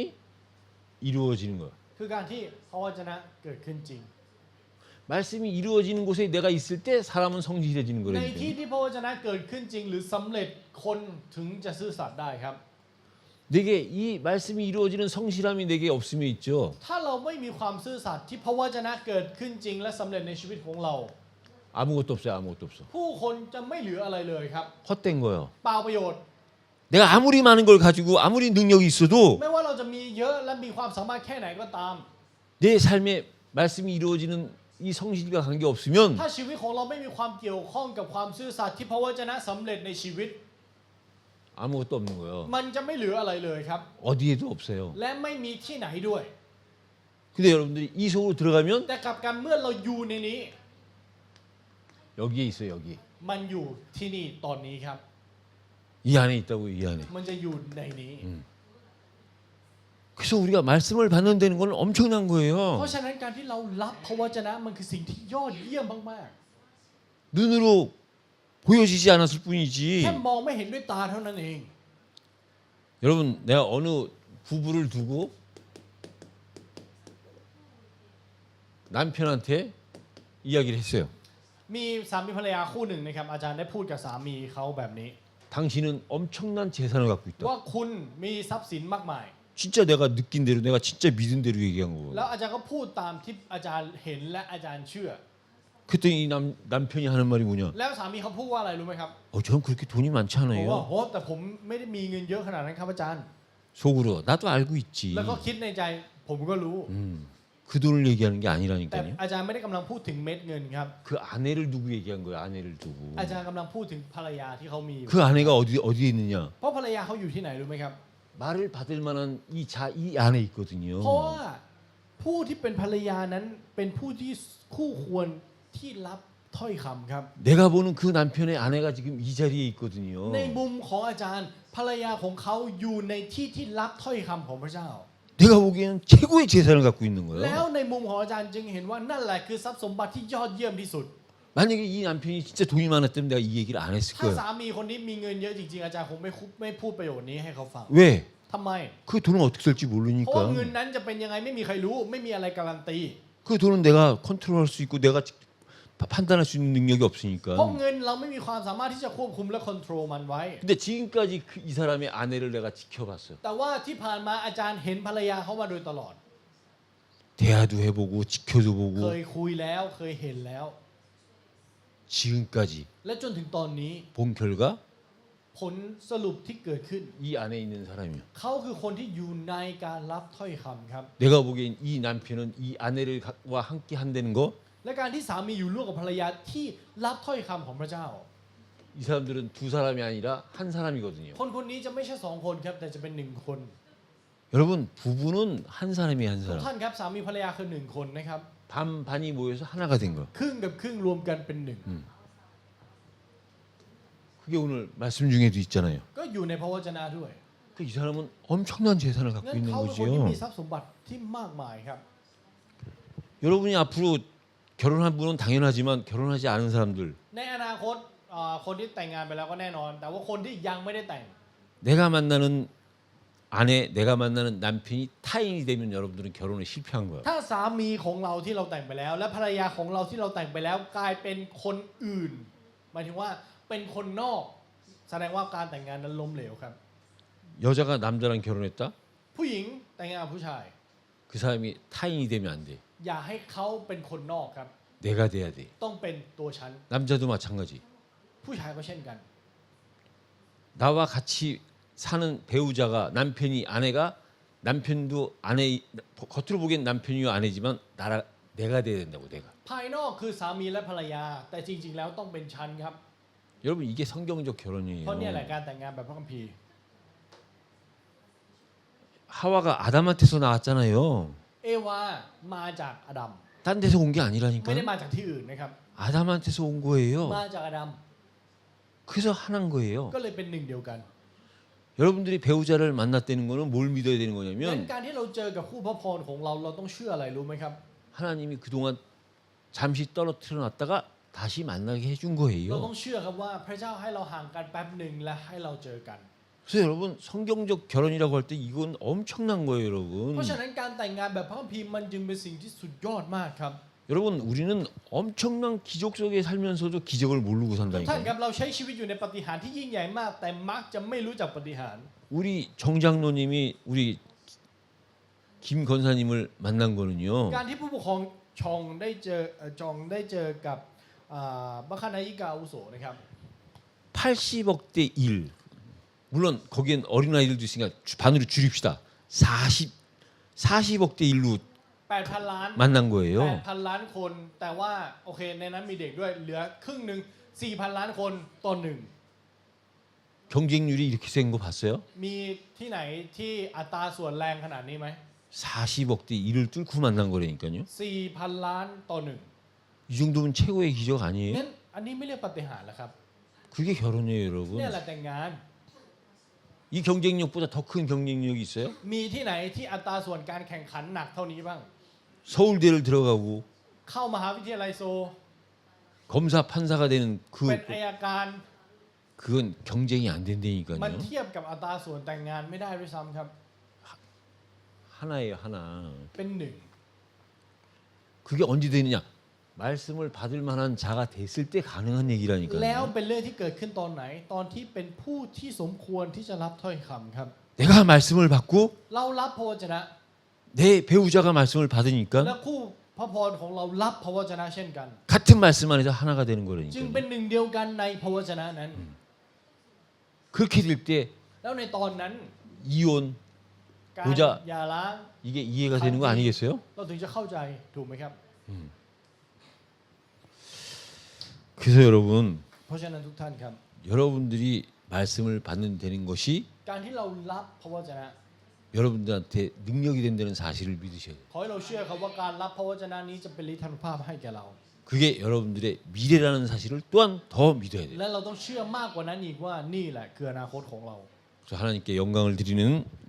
이루어지는 거예요. คือการที่พระวจนะเกิดขึ้นจริง 말씀이 이루어지는 곳에 내가 있을 때 사람은 성실해지는 ใน 거라니까요. ที่ที่พระวจนะเกิดขึ้นจริง หรือสำเร็จคนถึงจะซื่อสัตย์ได้ครับ 내게 이 말씀이 이루어지는 성실함이 내게 없으면 있죠. ถ้าเราไม่มีความซื่อสัตย์ที่พระวจนะเกิดขึ้นจริง และสำเร็จในชีวิตของเรา 아무것도 없어요. 아무것도 없어. ผู้คนจะไม่เหลืออะไรเลยครับ 헛된 거예요. เปล่าประโยชน์ 내가 아무리 많은 걸 가지고 아무리 능력이 있어도 ไม่ว่าเราจะมีเยอะและมีความสามารถแค่ไหนก็ตาม 내 삶에 말씀이 이루어지는 이 성실과 관계 없으면 ถ้าชีวิตของเราไม่มีความเกี่ยวข้องกับความซื่อสัตย์ที่พระวจนะสำเร็จในชีวิต 아무것도 없는 거예요. มันจะไม่เหลืออะไรเลยครับ 어디에도 없어요. และไม่มีที่ไหนด้วย 근데 여러분들이 이 속으로 들어가면 แต่กลับกันเมื่อเราอยู่ในนี้ 여기에 있어요. 여기. มันอยู่ที่นี่ตอนนี้ครับ 이 안에 있다고 이 안에. มันจะอยู่ในนี้ 그래서 우리가 말씀을 받는다는 건 엄청난 เพ 거예요. ราะฉะนั้นการที่เรารับพระวจนะมันคือสิ่งที่ยอดเยี่ยมมาก 눈으로 보여지지 않았을 뿐이지. ๆแค่มองไม่เห็นด้วยตาเท่านั้นเอง 여러분 내가 어느 부부를 두고 남편한테 이야기를 했어요. มีสามีภรรยาคู่หนึ่งนะครับอาจารย์ได้พูดกับสามีเขาแบบนี้ 당신은 엄청난 재산을 갖고 있다. ว่าคุณมีทรัพย์สินมากมาย 진짜 내가 느낀 대로 내가 진짜 믿은 대로 얘기한 แล้ว 거예요. อาจารย์ก็พูดตามที่อาจารย์เห็นและอาจารย์เชื่อ 그랬더니 이 남편이 하는 말이 뭐냐? แล้วสามีเขาพูดว่าอะไรรู้ไหมครับ 저는 그렇게 돈이 많지 บอกว่า 않아요. โอ้แต่ผมไม่ได้มีเงินเยอะขนาดนั้นครับอาจารย์ 속으로 나도 알고 있지. แล้วก็คิดในใจผมก็รู้ 그 돈을 얘기하는 게 แต่ 아니라니까요. อาจารย์ไม่ได้กำลังพูดถึงเม็ดเงินครับ 그 아내를 두고 얘기한 거예요. 아내를 두고. อาจารย์กำลังพูดถึงภรรยาที่เขามีอยู่ 그 아내가 어디에 있느냐? เพราะภรรยาเขาอยู่ที่ไหนรู้ไหมครับ 말을 받을 만한 이 안에 เพราะ 있거든요. ว่าผู้ที่เป็นภรรยานั้นเป็นผู้ที่คู่ควรที่รับถ้อยคำครับ 내가 보는 그 남편의 아내가 지금 이 자리에 있거든요. ในมุมของอาจารย์ภรรยาของเขาอยู่ในที่ที่รับถ้อยคำของพระเจ้า 내가 보기에는 최고의 재산을 갖고 있는 แล้ว 거예요. ในมุมของอาจารย์จึงเห็นว่านั่นแหละคือทรัพย์สมบัติที่ยอดเยี่ยมที่สุด 만약에 이 남편이 진짜 돈이 많았다면 내가 이 얘기를 안 했을 ถ้า 거예요. สามีคนนี้มีเงินเยอะจริงๆอาจารย์คงไม่พูดประโยชน์นี้ให้เขาฟัง 왜? ทำไม 그 돈을 어떻게 쓸지 เพราะว่าเงิน 모르니까. นั้นจะเป็นยังไงไม่มีใครรู้ไม่มีอะไรการันตี 그 돈은 내가 컨트롤할 수 있고 내가 판단할 수 있는 능력이 เพราะ 없으니까. เงินเราไม่มีความสามารถที่จะควบคุมและคอนโทรลมันไว้ 근데 지금까지 이 사람의 아내를 내가 지켜봤어요. แต่ว่าที่ผ่านมาอาจารย์เห็นภรรยาเขามาโดยตลอด 대화도 해보고 지켜도 เค 보고 ยคุยแล้วเคยเห็นแล้ว 지금까지 และจนถึงตอนนี้ 본 결과 ผลสรุปที่เกิดขึ้น 이 안에 있는 사람이요. เขาคือคนที่อยู่ในการรับถ้อยคำครับ 내가 보기엔 이 남편은 이 아내와 함께 한다는 거, และการที่สามีอยู่ร่วมกับภรรยาที่รับถ้อยคำของพระเจ้า 이 사람들은 두 사람이 아니라 한 사람이거든요. คนคนนี้จะไม่ใช่สองคนครับแต่จะเป็นหนึ่งคน 여러분 부부는 한 사람이 한 ทุก 사람. ท่านครับสามีภรรยาคือหนึ่งคนนะครับ 반반이 모여서 하나가 된 거. ครึ่งกับครึ่งรวมกันเป็นหนึ่ง 그게 오늘 말씀 중에도 있잖아요. ก็อยู่ในพระวจนะด้วย 그 이 사람은 엄청난 재산을 갖고 งั้น 있는 เขาเป็นคนที่มี 거지요. ทรัพย์สมบัติที่มากมายครับ 여러분이 앞으로 결혼한 분은 당연하지만 결혼하지 않은 사람들, ในอนาคตคนที่แต่งงานไปแล้วก็แน่นอน แต่ว่าคนที่ยังไม่ได้แต่ง 내가 만나는 아내, 내가 만나는 남편이 타인이 되면 여러분들은 결혼에 실패한 거야. ถ้าสามีของเราที่เราแต่งไปแล้ว และภรรยาของเราที่เราแต่งไปแล้วกลายเป็นคนอื่นหมายถึงว่าเป็นคนนอก แสดงว่าการแต่งงานนั้นล้มเหลวครับ 여자가 남자랑 결혼했다? ผู้หญิงแต่งงานกับผู้ชาย 그 사람이 타인이 되면 안 돼. อย่าให้เขาเป็นคนนอกครับ 내가 돼야 돼. ต้องเป็นตัวฉัน 남자도 마찬가지. ผู้ชายก็เช่นกัน 나와 같이 사는 배우자가 남편이 아내가 남편도 아내 겉으로 보기엔 남편이요 아내지만 내가 돼야 된다고 내가. ภายนอกคือสามีและภรรยา แต่จริงๆแล้วต้องเป็นฉันครับ 여러분 이게 성경적 เพราะเนี่ยแหละ 결혼이에요. การแต่งงานแบบพระคัมภีร์ 하와가 아담한테서 나왔잖아요. เอวามาจากอาดัม 딴 데서 온 게 ไม่ได้ 아니라니까. มาจากที่อื่นนะครับ 아담한테서 온 거예요. มาจากอาดัม 그래서 하나인 거예요. ก็เลยเป็นหนึ่งเดียวกัน 여러분들이 배우자를 만났다는 거는 뭘 믿어야 되는 งั้น 거냐면 การที่เราเจอกับคู่พระพรของเราเราต้องเชื่ออะไรรู้ไหมครับ 하나님이 그동안 잠시 떨어뜨려 놨다가 다시 만나게 해준 เรา 거예요. ต้องเชื่อครับว่าพระเจ้าให้เราห่างกันแป๊บหนึ่งและให้เราเจอกัน 그래서 여러분 성경적 결혼이라고 할 때 이건 엄청난 거예요, เพราะ 여러분. ฉะนั้นการแต่งงานแบบพระคัมภีร์มันจึงเป็นสิ่งที่สุดยอดมากครับ 여러분 우리는 엄청난 기적 속에 살면서도 기적을 모르고 ทุกท่านค 산다니까요. รับเราใช้ชีวิตอยู่ในปาฏิหาริย์ที่ยิ่งใหญ่มาก แต่มักจะไม่รู้จักปาฏิหาริย์ 우리 정장로님이 우리 김 권사님을 만난 거는요. การที่ผู้ปกครองชองได้เจอกับบัคคานายิกาอาวุโสนะครับ 80억대 일. 물론 거기엔 어린아이들도 있으니까 반으로 줄입시다. 40억대 일로 8,000 ล้าน 만난 거예요. 8,000 ล้านคน แต่ว่าโอเคในนั้นมีเด็กด้วยเหลือครึ่งหนึ่ง 4,000 ล้านคนต่อหนึ่ง 경쟁률이 이렇게 센 거 봤어요? มีที่ไหนที่อัตราส่วนแรงขนาดนี้ไหม 40억대 이를 뚫고 만난 거라니까요. 4,000 ล้านต่อหนึ่ง 이 정도면 최고의 기적 아니에요? งั้นอันนี้ไม่เรียกปาฏิหาริย์แล้วครับ 그게 결혼이에요, 여러분. เนี่ยแหละแต่งงาน 이 경쟁력보다 더 큰 경쟁력이 있어요? มีที่ไหนที่อัตราส่วนการแข่งขันหนักเท่านี้บ้าง 서울대를 들어가고 เข้ามหาวิทยาลัยโซ 검사 판사가 되는 เป็นอัยการ 그건 경쟁이 안 มัน 된다니까요. เทียบกับอัตราส่วนแต่งงานไม่ได้ด้วยซ้ำครับ 하나예요, 하나. เป็นหนึ่ง 그게 언제 되느냐? 말씀을 받을 만한 자가 됐을 때 가능한 แล้ว 얘기라니까요. เป็นเรื่องที่เกิดขึ้นตอนไหน ตอนที่เป็นผู้ที่สมควรที่จะรับถ้อยคำครับ 내가 말씀을 받고 เรารับพระวจนะ 내 배우자가 말씀을 และ 받으니까 คู่พระพรของเรารับพระวจนะเช่นกัน 같은 말씀 안에서 하나가 되는 จึงเป็ 거라니까요. นหนึ่งเดียวกันในพระวจนะนั้น 그렇게 될 때 แล้วในตอนนั้น 이혼 การ 보자 หย่าร้าง 이게 이해가 되는 거 아니겠어요? เราถึงจะเข้าใจถูกไหมครับ 그래서 여러분 เพราะฉะนั้นทุกท่านครับ 여러분들이 말씀을 받는 되는 것이 การที่เรารับพระวจนะ 여러분들한테 능력이 된다는 사실을 믿으셔야 돼요. ขอให้เราเชื่อครับว่าการรับพระวจนะนี้จะเป็นฤทธานุภาพให้แก่เรา 그게 여러분들의 미래라는 사실을 또한 더 믿어야 돼요. และเราต้องเชื่อมากกว่านั้นอีกว่านี่แหละคืออนาคตของเรา 그래서 하나님께 영광을 드리는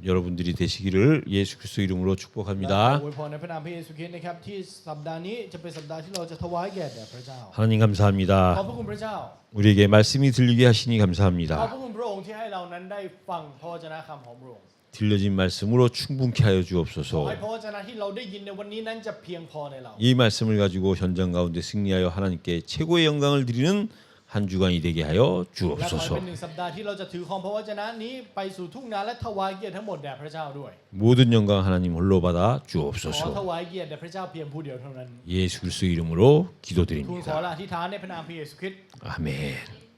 여러분들이 되시기를 예수 그리스도 이름으로 และ 축복합니다. อวยพรในพระนามพระเยซูคริสต์นะครับที่สัปดาห์นี้จะเป็นสัปดาห์ที่เราจะถวายแด่พระเจ้า 하나님 ขอบ 감사합니다. พระคุณพระเจ้า 우리에게 말씀이 들리게 하시니 ขอบพ 감사합니다. ระคุณพระองค์ที่ให้เรานั้นได้ฟังพระวจนะคำของพระองค์ 들려진 말씀으로 충분케 하여 ขอ 주옵소서. ให้พระวจนะที่เราได้ยินในวันนี้นั้นจะเพียงพอในเรา 이 말씀을 가지고 현장 가운데 승리하여 하나님께 최고의 영광을 드리는 한 주간이 되게 하여 และขอให้ 주옵소서. เป็นหนึ่งสัปดาห์ที่เราจะถือของพระวจนะนี้ไปสู่ทุ่งนาและถวายเกียรติทั้งหมดแด่พระเจ้าด้วย 모든 영광 하나님 홀로 받아 ขอถ 주옵소서. วายเกียรติแด่พระเจ้าเพียงผู้เดียวเท่านั้น 예수 그리스도 이름으로 ทูลขอ 기도드립니다. และอธิษฐานในพระนามพระเยซูคริสต์ 아멘.